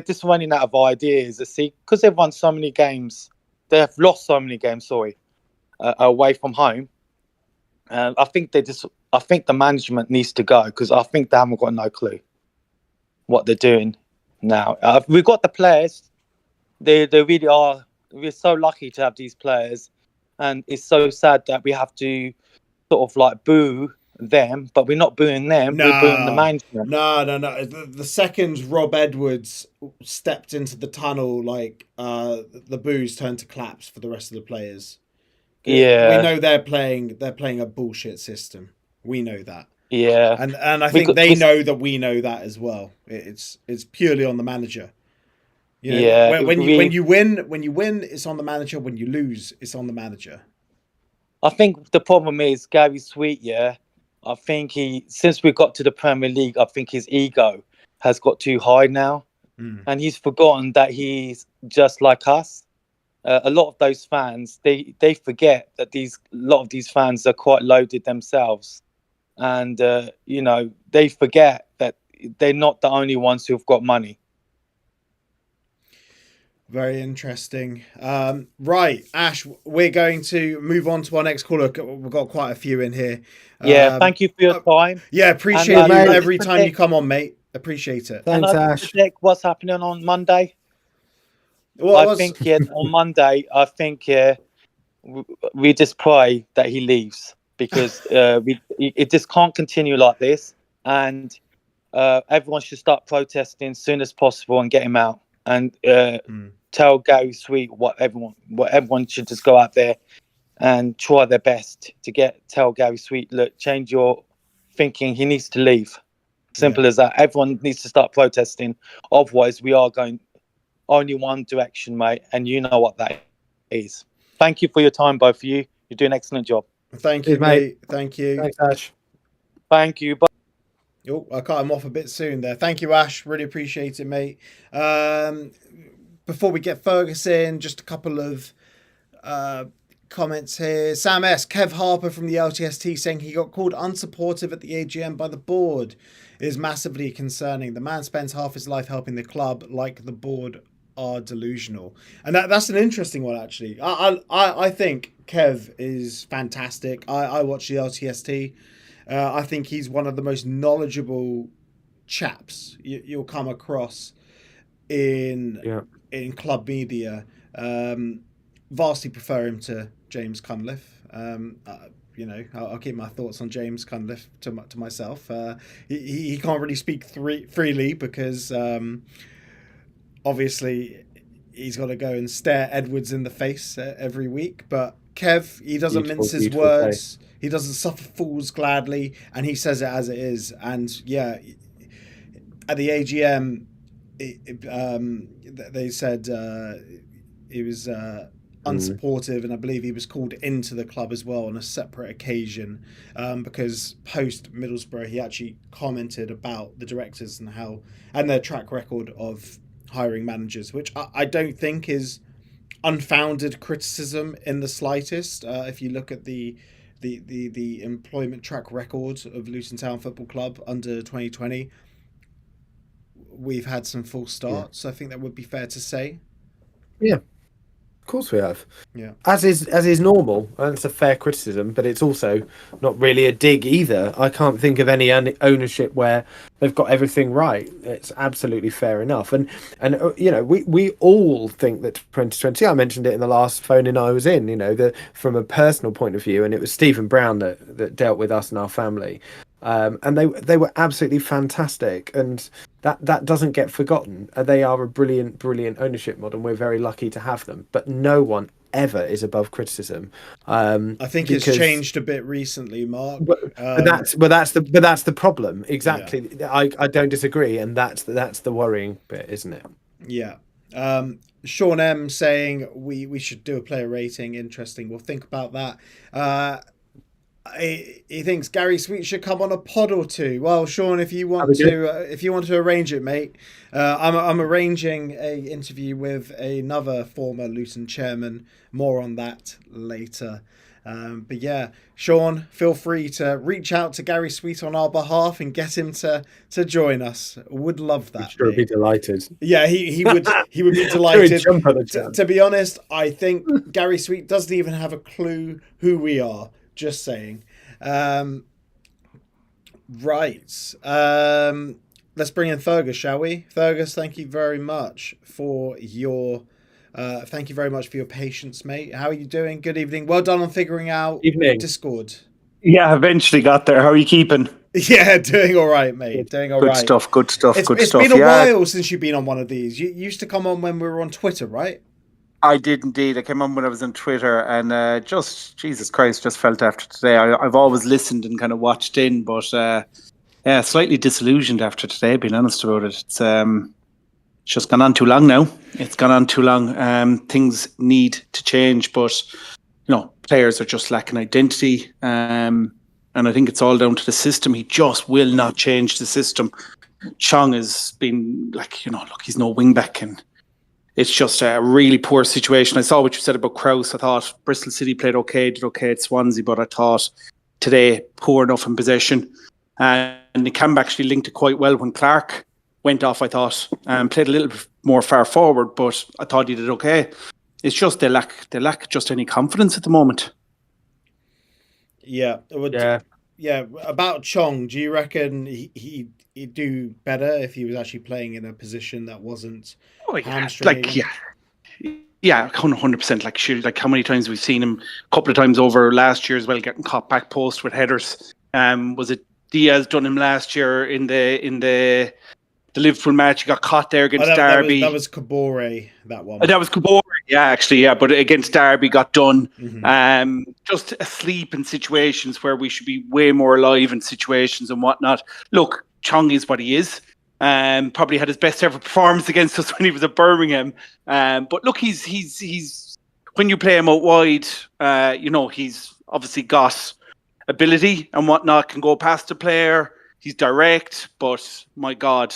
Speaker 5: just running out of ideas. Because they've won so many games, they have lost so many games. Sorry, away from home. I think the management needs to go because I think they haven't got no clue what they're doing now. We've got the players. They really are. We're so lucky to have these players, and it's so sad that we have to sort of boo them, but we're not booing them. We're booing the management.
Speaker 1: No. The second Rob Edwards stepped into the tunnel, the boos turned to claps for the rest of the players.
Speaker 5: Yeah,
Speaker 1: we know they're playing a bullshit system. We know that.
Speaker 5: yeah,
Speaker 1: And I think they know that we know that as well. It's purely on the manager.
Speaker 5: Yeah,
Speaker 1: when you win, it's on the manager. When you lose, it's on the manager.
Speaker 5: I think the problem is Gary Sweet. Yeah, I think since we got to the Premier League, I think his ego has got too high now, and he's forgotten that he's just like us. A lot of those fans, they forget that a lot of these fans are quite loaded themselves, and they forget that they're not the only ones who've got money.
Speaker 1: Very interesting. Right, Ash, we're going to move on to our next caller. We've got quite a few in here.
Speaker 5: Yeah, thank you for your time.
Speaker 1: Yeah, appreciate
Speaker 5: And,
Speaker 1: you
Speaker 2: mate,
Speaker 1: every time you come on, mate. Appreciate it.
Speaker 2: Thanks,
Speaker 5: and I
Speaker 2: Ash.
Speaker 5: predict what's happening on Monday.
Speaker 1: What was
Speaker 5: think on Monday, we just pray that he leaves because it just can't continue like this, and everyone should start protesting as soon as possible and get him out, and tell Gary Sweet what everyone should just go out there and try their best to tell Gary Sweet, look, change your thinking. He needs to leave. Simple as that. Everyone needs to start protesting. Otherwise, we are going only one direction, mate, and you know what that is. Thank you for your time, both of you. You're doing an excellent job.
Speaker 1: Thank you,
Speaker 2: Cheers, mate.
Speaker 1: Thank you.
Speaker 2: Thanks, Ash.
Speaker 5: Thank you. Bye.
Speaker 1: Oh, I cut him off a bit soon there. Thank you, Ash. Really appreciate it, mate. Before we get Ferguson, just a couple of comments here. Sam S. Kev Harper from the LTST saying he got called unsupportive at the AGM by the board. It is massively concerning. The man spends half his life helping the club, like the board are delusional. And that's an interesting one, actually. I think Kev is fantastic. I watch the LTST. I think he's one of the most knowledgeable chaps you'll come across in club media. Vastly prefer him to James Cunliffe. I'll keep my thoughts on James Cunliffe to myself. He can't really speak freely because obviously he's got to go and stare Edwards in the face every week. But Kev, he doesn't mince his words. Play. He doesn't suffer fools gladly, and he says it as it is. And yeah, at the AGM, they said he was unsupportive, and I believe he was called into the club as well on a separate occasion because post Middlesbrough he actually commented about the directors and their track record of hiring managers, which I don't think is unfounded criticism in the slightest. If you look at the employment track record of Luton Town Football Club under 2020, we've had some false starts. I think that would be fair to say.
Speaker 2: Yeah, of course we have.
Speaker 1: Yeah,
Speaker 2: as is normal, and it's a fair criticism, but it's also not really a dig either. I can't think of any ownership where they've got everything right. It's absolutely fair enough, and we all think that 2020. I mentioned it in the last phone-in I was in. From a personal point of view, and it was Stephen Brown that dealt with us and our family. And they were absolutely fantastic, and that doesn't get forgotten. They are a brilliant ownership model, and we're very lucky to have them. But no one ever is above criticism.
Speaker 1: I think it's changed a bit recently, Mark.
Speaker 2: But that's the problem. Exactly. Yeah. I don't disagree, and that's the worrying bit, isn't it?
Speaker 1: Yeah. Sean M saying we should do a player rating. Interesting. We'll think about that. He thinks Gary Sweet should come on a pod or two. Well, Sean, if you want to arrange it, mate, I'm arranging a interview with another former Luton chairman. More on that later. But yeah, Sean, feel free to reach out to Gary Sweet on our behalf and get him to join us. Would love that.
Speaker 2: Sure, be delighted.
Speaker 1: Yeah, he would be delighted. To be honest, I think Gary Sweet doesn't even have a clue who we are. Just saying. Right. Let's bring in Fergus, shall we? Fergus, thank you very much for your patience, mate. How are you doing? Good evening. Well done on figuring out Discord.
Speaker 6: Yeah, eventually got there. How are you keeping?
Speaker 1: Yeah, doing all right, mate. Doing all right.
Speaker 6: Good stuff.
Speaker 1: It's been a while since you've been on one of these. You used to come on when we were on Twitter, right?
Speaker 6: I did indeed. I came on when I was on Twitter, and Jesus Christ, just felt after today. I've always listened and kind of watched in, but slightly disillusioned after today. Being honest about it, it's just gone on too long now. It's gone on too long. Things need to change, but players are just lacking identity, and I think it's all down to the system. He just will not change the system. Chong has been look, he's no wing back, and it's just a really poor situation. I saw what you said about Krause. I thought Bristol City did okay at Swansea, but I thought today poor enough in possession. And Nikamb actually linked it quite well when Clark went off, I thought, and played a little bit more far forward, but I thought he did okay. It's just they lack just any confidence at the moment.
Speaker 1: Yeah. Yeah. About Chong, do you reckon he'd do better if he was actually playing in a position that wasn't hamstring?
Speaker 6: Yeah, 100%. Like how many times we've seen him a couple of times over last year as well, getting caught back post with headers. Was it Diaz done him last year in the Liverpool match? He got caught there against Derby.
Speaker 1: That was Kabore, that one.
Speaker 6: That was Kabore, but against Derby got done. Mm-hmm. Just asleep in situations where we should be way more alive in situations and whatnot. Look, Chong is what he is. Probably had his best ever performance against us when he was at Birmingham. But look, he's when you play him out wide, he's obviously got ability and whatnot, can go past the player. He's direct, but my God,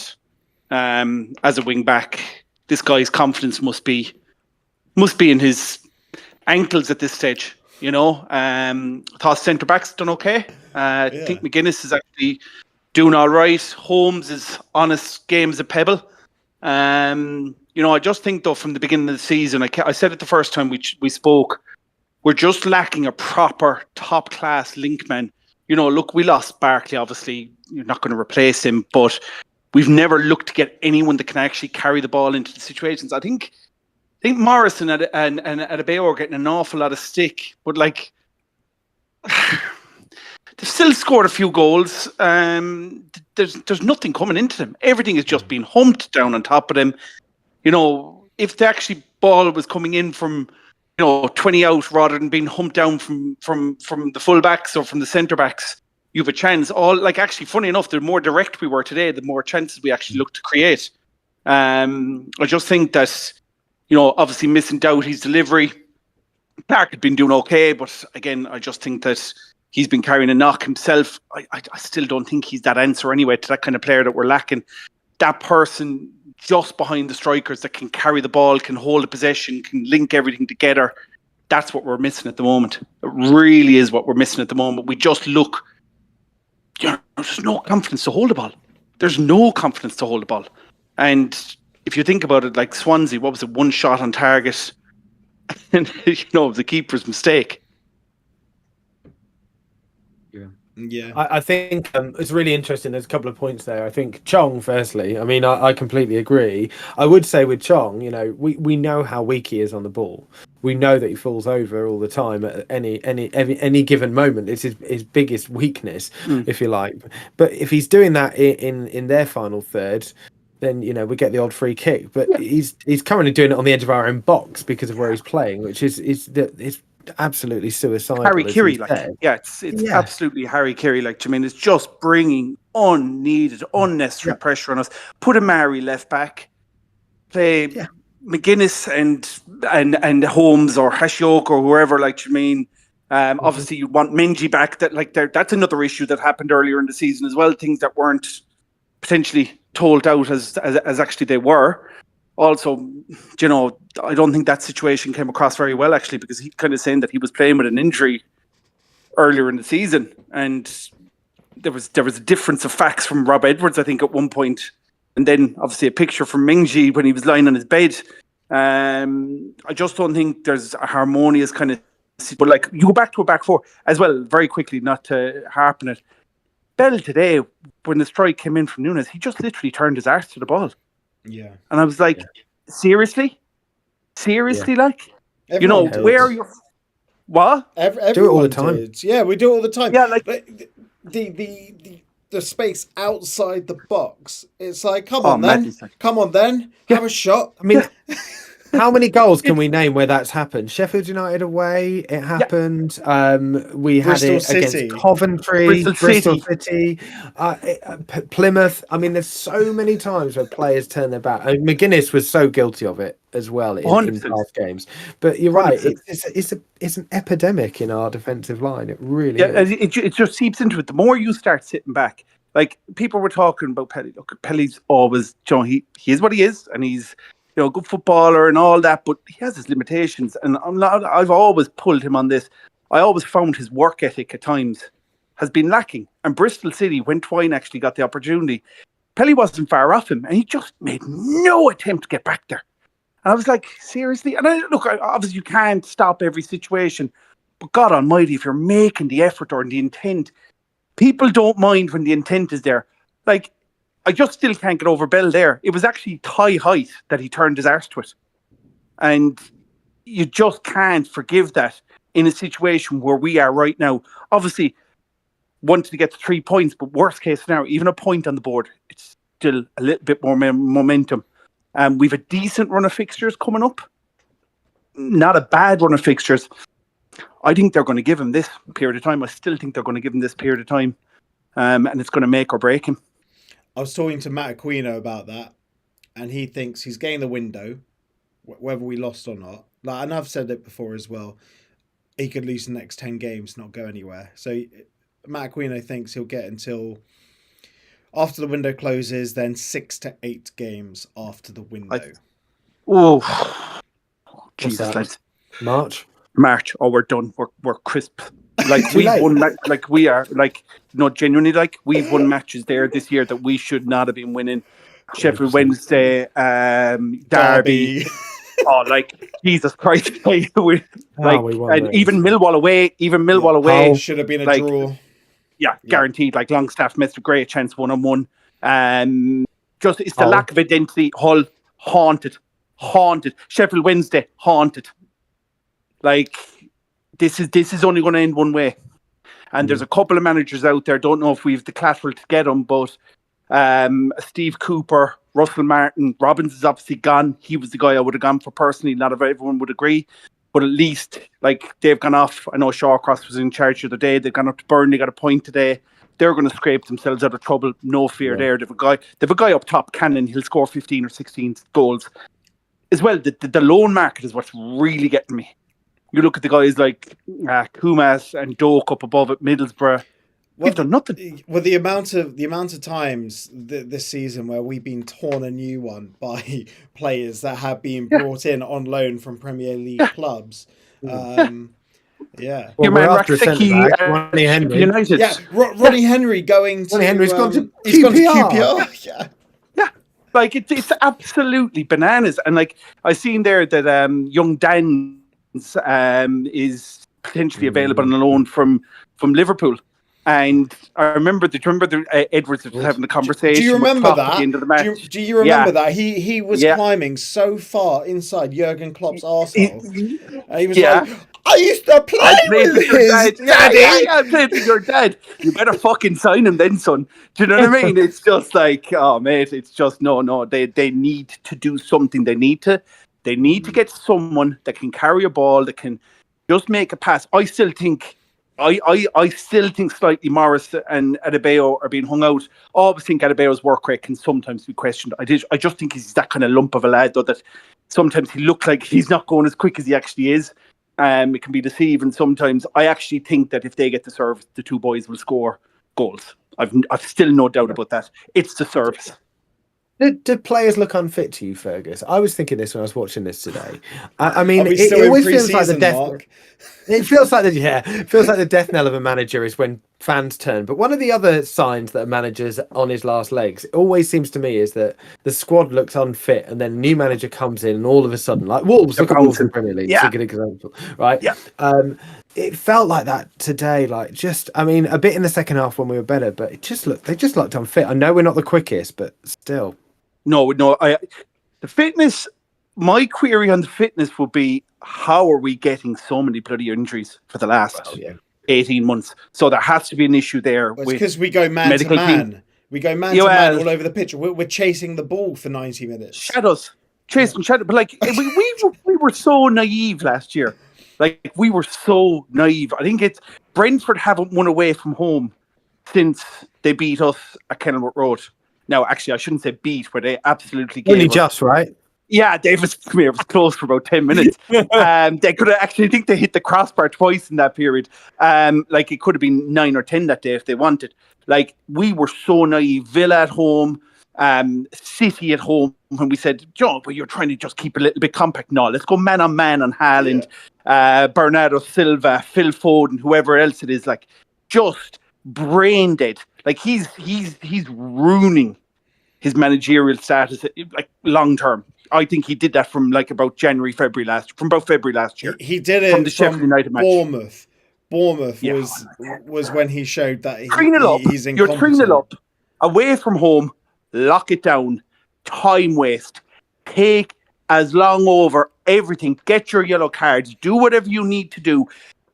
Speaker 6: as a wing back, this guy's confidence must be in his ankles at this stage. I thought centre back's done okay. I think McGuinness is actually doing all right. Holmes is on his game as a pebble. I just think though from the beginning of the season, I said it the first time we spoke, we're just lacking a proper top class linkman. You know, look, we lost Barkley. Obviously, you're not going to replace him, but we've never looked to get anyone that can actually carry the ball into the situations. I think Morrison and Adebayo are getting an awful lot of stick, but like they've still scored a few goals. There's nothing coming into them. Everything is just being humped down on top of them. You know, if the actually ball was coming in from 20 out rather than being humped down from the full backs or from the centre backs, you have a chance. Actually, funny enough, the more direct we were today, the more chances we actually looked to create. I just think that, obviously missing Doughty's delivery. Clark had been doing okay, but again, I just think that he's been carrying a knock himself. I still don't think he's that answer anyway to that kind of player that we're lacking. That person just behind the strikers that can carry the ball, can hold the possession, can link everything together. That's what we're missing at the moment. It really is what we're missing at the moment. We just look, there's no confidence to hold the ball. There's no confidence to hold the ball. And if you think about it, like Swansea, what was it, one shot on target? And, it was the keeper's mistake.
Speaker 1: Yeah.
Speaker 2: I think it's really interesting. There's a couple of points there. I think Chong, firstly, I mean, I completely agree. I would say with Chong, we know how weak he is on the ball. We know that he falls over all the time at any given moment. It's his biggest weakness, if you like. But if he's doing that in their final third, then we get the odd free kick. But he's currently doing it on the edge of our own box because of where he's playing, which is absolutely suicidal.
Speaker 6: Harry Kiri, it's absolutely Harry Kiri. It's just bringing unneeded, unnecessary pressure on us. Put Amari left back, play McGuinness and Holmes or Hashioka or whoever. Obviously you want Menji back. That's another issue that happened earlier in the season as well. Things that weren't potentially told out as actually they were. Also, I don't think that situation came across very well, actually, because he kind of saying that he was playing with an injury earlier in the season. And there was a difference of facts from Rob Edwards, I think, at one point. And then, obviously, a picture from Mingji when he was lying on his bed. I just don't think there's a harmonious kind of... But, you go back to a back four as well, very quickly, not to harp on it. Bell today, when the strike came in from Nunes, he just literally turned his arse to the ball.
Speaker 1: Yeah.
Speaker 6: And I was like, seriously? Seriously,
Speaker 1: Everyone did.
Speaker 6: where are you? What?
Speaker 1: Everyone
Speaker 2: do it all the time.
Speaker 1: did. Yeah, we do it all the time.
Speaker 6: Yeah,
Speaker 1: the space outside the box. It's like, come on then.
Speaker 2: Yeah.
Speaker 1: Have a shot.
Speaker 2: I mean, how many goals can we name where that's happened? Sheffield United away, it happened. We had
Speaker 1: Bristol
Speaker 2: it
Speaker 1: City.
Speaker 2: against Coventry, Bristol City, Plymouth. I mean, there's so many times where players turn their back. I mean, McGuinness was so guilty of it as well in past games. But you're right, it's an epidemic in our defensive line. It really is.
Speaker 6: It just seeps into it. The more you start sitting back, people were talking about Pelly. Look, Pelly's always, he is what he is, and he's a good footballer and all that, but he has his limitations. And I've always pulled him on this. I always found his work ethic at times has been lacking. And Bristol City, when Twine actually got the opportunity, Pelly wasn't far off him, and he just made no attempt to get back there. And I was like, seriously? And obviously you can't stop every situation, but God almighty, if you're making the effort or the intent, people don't mind when the intent is there. I just still can't get over Bell there. It was actually thigh height that he turned his arse to it. And you just can't forgive that in a situation where we are right now. Obviously, wanted to get to 3 points, but worst case scenario, even a point on the board, it's still a little bit more momentum. We've a decent run of fixtures coming up. Not a bad run of fixtures. I think they're going to give him this period of time. I still think they're going to give him this period of time. And it's going to make or break him.
Speaker 1: I was talking to Matt Aquino about that, and he thinks he's getting the window, whether we lost or not. And I've said it before as well. He could lose the next 10 games, not go anywhere. So Matt Aquino thinks he'll get until after the window closes, then 6 to 8 games after the window.
Speaker 6: Jesus, lads.
Speaker 2: March.
Speaker 6: Oh, we're done. We're crisp. We've won, we are, genuinely, we've won matches there this year that we should not have been winning. Sheffield Wednesday, Derby. Oh, like Jesus Christ! Like,
Speaker 2: we won
Speaker 6: and
Speaker 2: those.
Speaker 6: even Millwall away, away,
Speaker 2: Oh,
Speaker 1: Should have been a
Speaker 6: like,
Speaker 1: draw.
Speaker 6: yeah,
Speaker 1: Yeah.
Speaker 6: guaranteed. Like Longstaff missed a great chance 1-on-1. Just it's the
Speaker 2: Hull.
Speaker 6: lack of identity. Hull haunted. Sheffield Wednesday haunted. Like this is only going to end one way. And there's a couple of managers out there. Don't know if we've the collateral to get them, but Steve Cooper, Russell Martin, Robbins is obviously gone. He was the guy I would have gone for personally. Not everyone would agree, but at least like they've gone off. I know Shawcross was in charge the other day. They've gone up to Burnley, got a point today. They're going to scrape themselves out of trouble. No fear there. They've a guy up top, Cannon. He'll score 15 or 16 goals. As well, the loan market is what's really getting me. You look at the guys like Kumas and Doak up above at Middlesbrough. They've done nothing.
Speaker 1: Well, the amount of times this season where we've been torn a new one by players that have been brought in on loan from Premier League clubs. Yeah.
Speaker 2: Well,
Speaker 6: Your
Speaker 2: we're
Speaker 6: man
Speaker 2: after a centre-back, Ronnie Henry.
Speaker 6: United.
Speaker 1: Yeah, Ronnie Henry going to...
Speaker 2: Ronnie Henry's gone to
Speaker 1: he's gone to
Speaker 2: QPR.
Speaker 1: QPR. Yeah.
Speaker 6: Yeah. Like, it's absolutely bananas. And, like, I seen there that young Dan is potentially available on loan from Liverpool. And I remember Edwards was having a conversation.
Speaker 1: Do you remember
Speaker 6: with Klopp
Speaker 1: that?
Speaker 6: At the end of the match.
Speaker 1: Do you remember that? He was climbing so far inside Jurgen Klopp's arsehole. And he was like, I used to play with his daddy.
Speaker 6: I played with your dad. You better fucking sign him then, son. Do you know what I mean? It's just like, oh, mate, it's just, no. They need to do something. They need to get someone that can carry a ball, that can just make a pass. I still think slightly Morris and Adebayo are being hung out. I always think Adebayo's work rate can sometimes be questioned. I just think he's that kind of lump of a lad, though, that sometimes he looks like he's not going as quick as he actually is. It can be deceiving sometimes. I actually think that if they get the service, the two boys will score goals. I've still no doubt about that. It's the service.
Speaker 2: Do players look unfit to you, Fergus? I was thinking this when I was watching this today. I mean,
Speaker 1: it
Speaker 2: always feels like the death.
Speaker 1: Mark?
Speaker 2: It feels like the death knell of a manager is when fans turn. But one of the other signs that a manager's on his last legs, it always seems to me, is that the squad looks unfit, and then a new manager comes in, and all of a sudden, like Wolves, look at Wolves in the Premier League, it's a good example, right?
Speaker 6: Yeah.
Speaker 2: It felt like that today. Like, just, I mean, a bit in the second half when we were better, but they just looked unfit. I know we're not the quickest, but still.
Speaker 6: No. The fitness. My query on the fitness would be: how are we getting so many bloody injuries for the last 18 months? So there has to be an issue there.
Speaker 1: Well, it's because we go man to man. We go man to man all over the pitch. We're chasing the ball for 90 minutes.
Speaker 6: Shadows, chasing shadows. But like we were so naive last year. Like, we were so naive. I think it's Brentford haven't won away from home since they beat us at Kenilworth Road. Now, actually, I shouldn't say beat, but they absolutely gave
Speaker 2: Only
Speaker 6: us.
Speaker 2: just, right?
Speaker 6: Yeah, Davis was close for about 10 minutes. They could have actually, I think they hit the crossbar twice in that period. Like, it could have been 9 or 10 that day if they wanted. Like, we were so naive. Villa at home, City at home, when we said, Joe, but you're trying to just keep a little bit compact. No, let's go man on man on Haaland, Bernardo Silva, Phil Foden, whoever else it is. Like, just brain dead. Like, he's ruining his managerial status, like, long term. I think he did that from like about February last year.
Speaker 1: He did it
Speaker 6: from the Sheffield United match.
Speaker 1: Bournemouth. Bournemouth was when he showed that he's incompetent.
Speaker 6: You're 3-0 up, away from home, lock it down, time waste, take as long over everything, get your yellow cards, do whatever you need to do.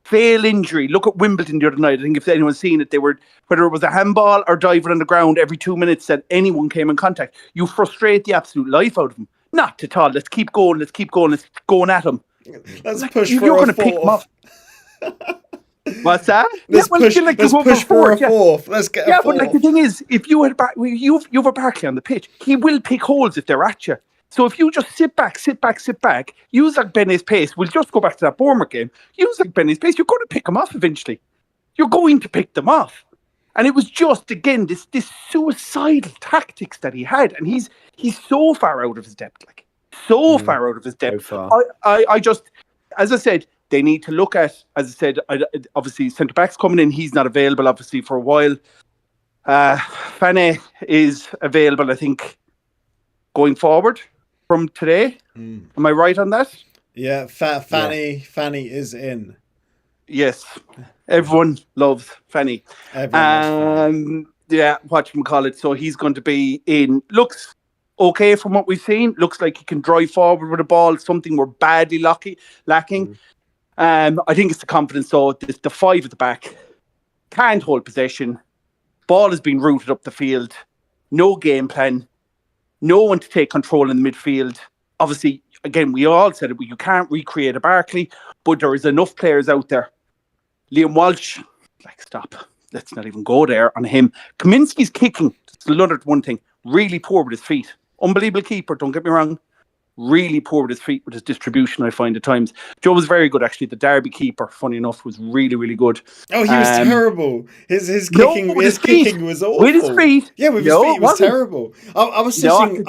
Speaker 6: Fail injury. Look at Wimbledon the other night. I think if anyone's seen it, they were, whether it was a handball or diving on the ground every 2 minutes that anyone came in contact. You frustrate the absolute life out of them. Not at all. Let's keep going. Let's going at them.
Speaker 1: Let's push
Speaker 6: You're
Speaker 1: for
Speaker 6: going
Speaker 1: a
Speaker 6: to pick them up.
Speaker 1: fourth.
Speaker 6: What's that?
Speaker 1: Let's push for a fourth. Let's get a fourth.
Speaker 6: But like, the thing is, if you had you have a Barkley on the pitch, he will pick holes if they're at you. So if you just sit back, use like Benny's pace. We'll just go back to that Bournemouth game. Use like Benny's pace. You're going to pick them off eventually. You're going to pick them off. And it was just, again, this suicidal tactics that he had. And he's so far out of his depth. Like, far out of his depth.
Speaker 2: So
Speaker 6: I just, as I said, they need to look at, as I said, obviously centre-back's coming in. He's not available, obviously, for a while. Fane is available, I think, going forward.
Speaker 7: from today. Am I right on that?
Speaker 1: Yeah, Fanny is in.
Speaker 7: Yes. Everyone loves Fanny. Yeah, whatchamacallit. So he's going to be in. Looks okay from what we've seen. Looks like he can drive forward with a ball, something we're badly lacking. I think it's the confidence. So the five at the back can't hold possession. Ball has been routed up the field. No game plan. No one to take control in the midfield. Obviously, again, we all said it, but you can't recreate a Barkley, but there is enough players out there. Liam Walsh, stop. Let's not even go there on him. Kaminsky's kicking. It's another one thing. Really poor with his feet. Unbelievable keeper, don't get me wrong. Really poor with his feet, with his distribution, I find at times. Joe was very good, actually. The Derby keeper, funny enough, was really, really good.
Speaker 1: Oh, he was terrible. His kicking was awful.
Speaker 7: With his feet?
Speaker 1: Yeah, with his feet, it was terrible. I was sitting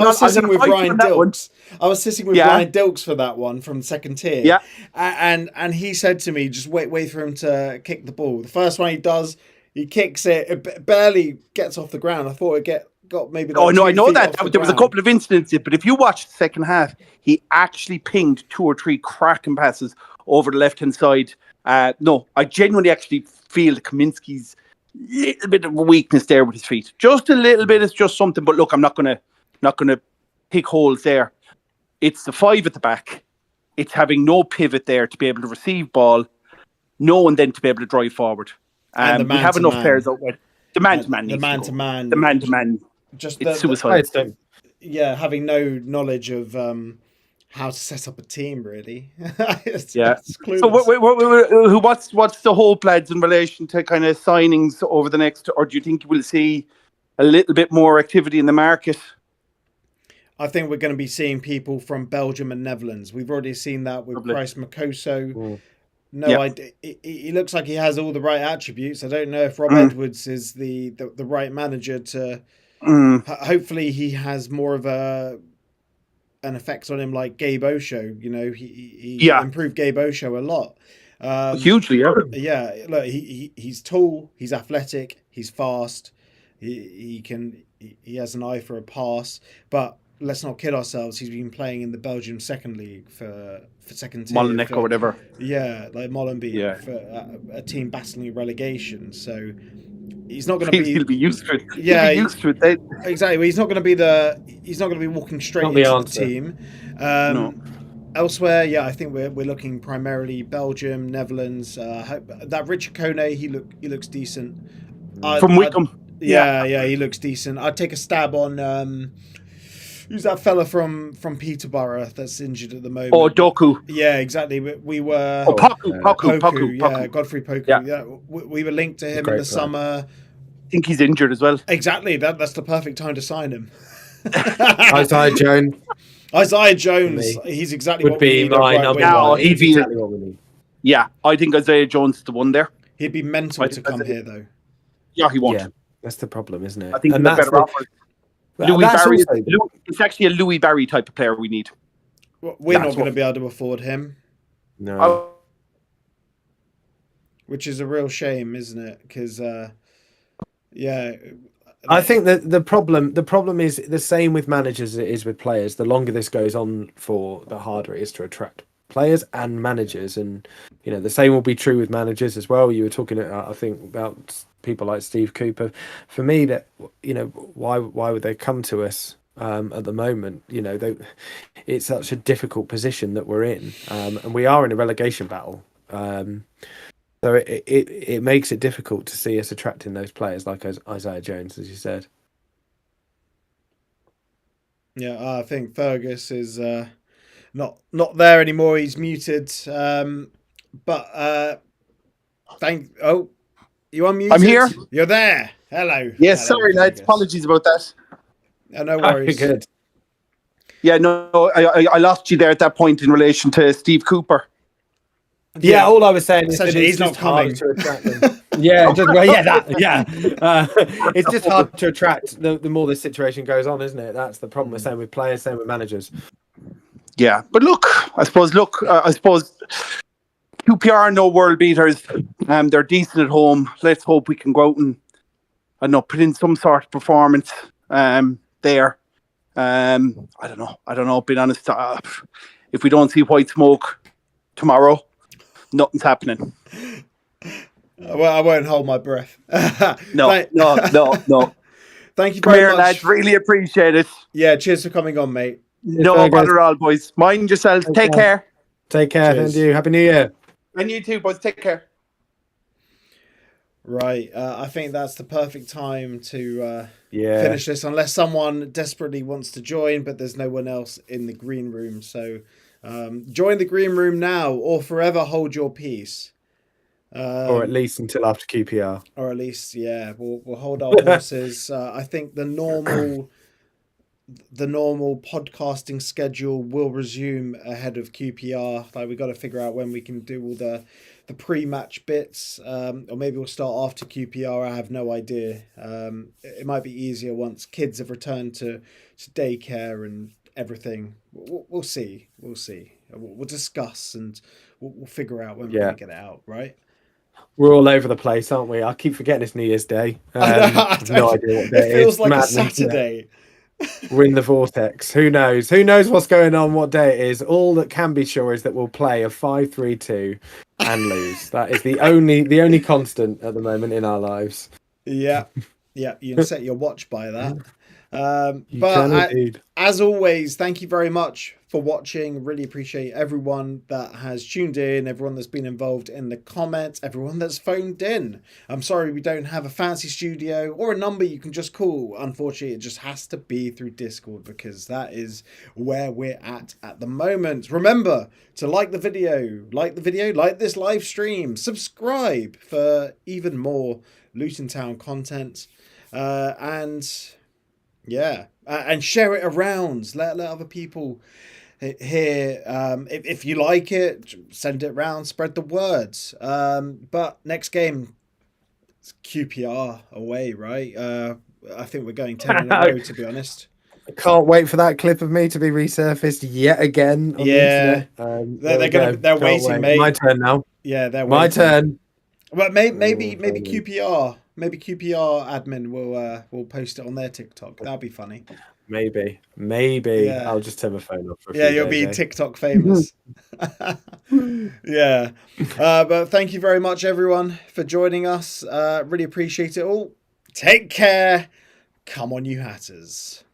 Speaker 1: with Ryan Dilks. I was sitting with Ryan Dilks for that one from second tier.
Speaker 7: Yeah.
Speaker 1: And he said to me, just wait for him to kick the ball. The first one he does, he kicks it. It barely gets off the ground. I thought it got maybe.
Speaker 7: I know that. There was a couple of incidents, but if you watch the second half, he actually pinged 2 or 3 cracking passes over the left-hand side. No, I genuinely actually feel that Kaminsky's little bit of a weakness there with his feet. Just a little bit. It's just something. But look, I'm not gonna pick holes there. It's the 5 at the back. It's having no pivot there to be able to receive ball. No one then to be able to drive forward. We have enough players out there. The man-to-man.
Speaker 1: The man-to-man.
Speaker 7: The man-to-man.
Speaker 1: It's
Speaker 7: suicide.
Speaker 1: Yeah, having no knowledge of how to set up a team, really. It's
Speaker 7: so what's the hope, lads, in relation to kind of signings over the next, or do you think we'll see a little bit more activity in the market?
Speaker 1: I think we're going to be seeing people from Belgium and Netherlands. We've already seen that with Bryce Makoso. He looks like he has all the right attributes. I don't know if Rob Edwards is the right manager to. Hopefully, he has more of an effect on him like Gabe Osho. You know, he improved Gabe Osho a lot.
Speaker 7: Hugely, yeah.
Speaker 1: Yeah, look, he's tall, he's athletic, he's fast. He has an eye for a pass, but let's not kid ourselves. He's been playing in the Belgium second league for second tier.
Speaker 7: Molenbeek or whatever.
Speaker 1: Yeah, like Molenbeek for a team battling relegation. So he's not going to be.
Speaker 7: He'll be used to it.
Speaker 1: Yeah,
Speaker 7: he'll be used to it. Then.
Speaker 1: Exactly. Well, he's not going to be walking straight into the team.
Speaker 7: No.
Speaker 1: Elsewhere, I think we're looking primarily Belgium, Netherlands. That Richard Kone, he looks decent.
Speaker 7: From Wickham.
Speaker 1: Yeah, he looks decent. I'd take a stab on who's that fella from Peterborough that's injured at the moment?
Speaker 7: Oh, Doku.
Speaker 1: Yeah, exactly. We were
Speaker 7: Poku.
Speaker 1: Yeah, Godfrey Poku. Yeah, we were linked to him in the summer.
Speaker 7: I think he's injured as well.
Speaker 1: Exactly. That's the perfect time to sign him.
Speaker 2: Isaiah
Speaker 1: Jones. He's exactly
Speaker 2: would be my number one.
Speaker 7: He'd be exactly what we need. Yeah, I think Isaiah Jones is the one there.
Speaker 1: He'd be mental to come here, though.
Speaker 7: Yeah, he won't.
Speaker 2: Yeah, that's the problem, isn't it?
Speaker 7: I think that's better offer. Louis Barry. It's actually a Louis Barry type of player we need.
Speaker 1: We're not going to be able to afford him.
Speaker 2: No.
Speaker 1: Which is a real shame, isn't it? Because,
Speaker 2: I think that the problem is the same with managers as it is with players. The longer this goes on for, the harder it is to attract players and managers. And, the same will be true with managers as well. You were talking, I think, about people like Steve Cooper. For me, that why would they come to us at the moment? It's such a difficult position that we're in, and we are in a relegation battle. So it makes it difficult to see us attracting those players like Isaiah Jones, as you said.
Speaker 1: Yeah, I think Fergus is not there anymore. He's muted. You unmuted?
Speaker 7: I'm here.
Speaker 1: You're there. Hello.
Speaker 7: Yes,
Speaker 1: Hello,
Speaker 7: sorry, lads. Apologies about that.
Speaker 1: No worries.
Speaker 2: Good.
Speaker 7: Yeah, no, I lost you there at that point in relation to Steve Cooper.
Speaker 2: Yeah, all I was saying is that
Speaker 1: he's not coming
Speaker 2: to attract them. It's just hard to attract the more this situation goes on, isn't it? That's the problem. Same with players, same with managers.
Speaker 7: Yeah, but I suppose QPR are no world beaters. They're decent at home. Let's hope we can go out and put in some sort of performance there. I don't know. Being honest, if we don't see white smoke tomorrow, nothing's happening.
Speaker 1: Well, I won't hold my breath.
Speaker 7: No.
Speaker 1: Thank you
Speaker 7: Come
Speaker 1: very
Speaker 7: here,
Speaker 1: much.
Speaker 7: lads. Really appreciate it.
Speaker 1: Yeah, cheers for coming on, mate.
Speaker 7: No
Speaker 2: Fergus.
Speaker 7: bother at all, boys. Mind yourselves. Take care.
Speaker 2: Take care.
Speaker 1: Cheers.
Speaker 2: Thank you. Happy New Year.
Speaker 7: And you too, boys. Take care.
Speaker 1: Right, I think that's the perfect time to
Speaker 2: Yeah.
Speaker 1: finish this, unless someone desperately wants to join, but there's no one else in the green room. So join the green room now, or forever hold your peace.
Speaker 2: Or at least until after QPR.
Speaker 1: Or at least, yeah, we'll hold our horses. I think the normal podcasting schedule will resume ahead of QPR. Like, we got to figure out when we can do all the pre-match bits, or maybe we'll start after QPR. I have no idea. It might be easier once kids have returned to daycare and everything. We'll see. We'll discuss, and we'll figure out when we're going to get it out, right?
Speaker 2: We're all over the place, aren't we? I keep forgetting it's New Year's Day. I have no idea what day
Speaker 1: it feels like
Speaker 2: Madness,
Speaker 1: a Saturday.
Speaker 2: We're in the vortex. Who knows? Who knows what's going on, what day it is? All that can be sure is that we'll play a 5-3-2 and lose. That is the only constant at the moment in our lives.
Speaker 1: Yeah. You can set your watch by that. As always, thank you very much for watching. Really appreciate everyone that has tuned in, everyone that's been involved in the comments, everyone that's phoned in. I'm sorry we don't have a fancy studio or a number you can just call. Unfortunately, it just has to be through Discord, because that is where we're at the moment. Remember to like the video, like this live stream, subscribe for even more Luton Town content, and share it around. Let other people hear. If you like it, send it around, spread the words. But next game, it's QPR away, right? I think we're going 10 in a row, to be honest.
Speaker 2: I can't wait for that clip of me to be resurfaced yet again on the internet.
Speaker 1: They're waiting, mate.
Speaker 2: My turn now.
Speaker 1: Yeah, they're waiting.
Speaker 2: My turn.
Speaker 1: Well, maybe QPR. Maybe QPR admin will post it on their TikTok. That'd be funny.
Speaker 2: Maybe.
Speaker 1: Yeah.
Speaker 2: I'll just turn my phone off for a few
Speaker 1: you'll
Speaker 2: days,
Speaker 1: be TikTok famous. Yeah. But thank you very much, everyone, for joining us. Really appreciate it all. Take care. Come on, you Hatters.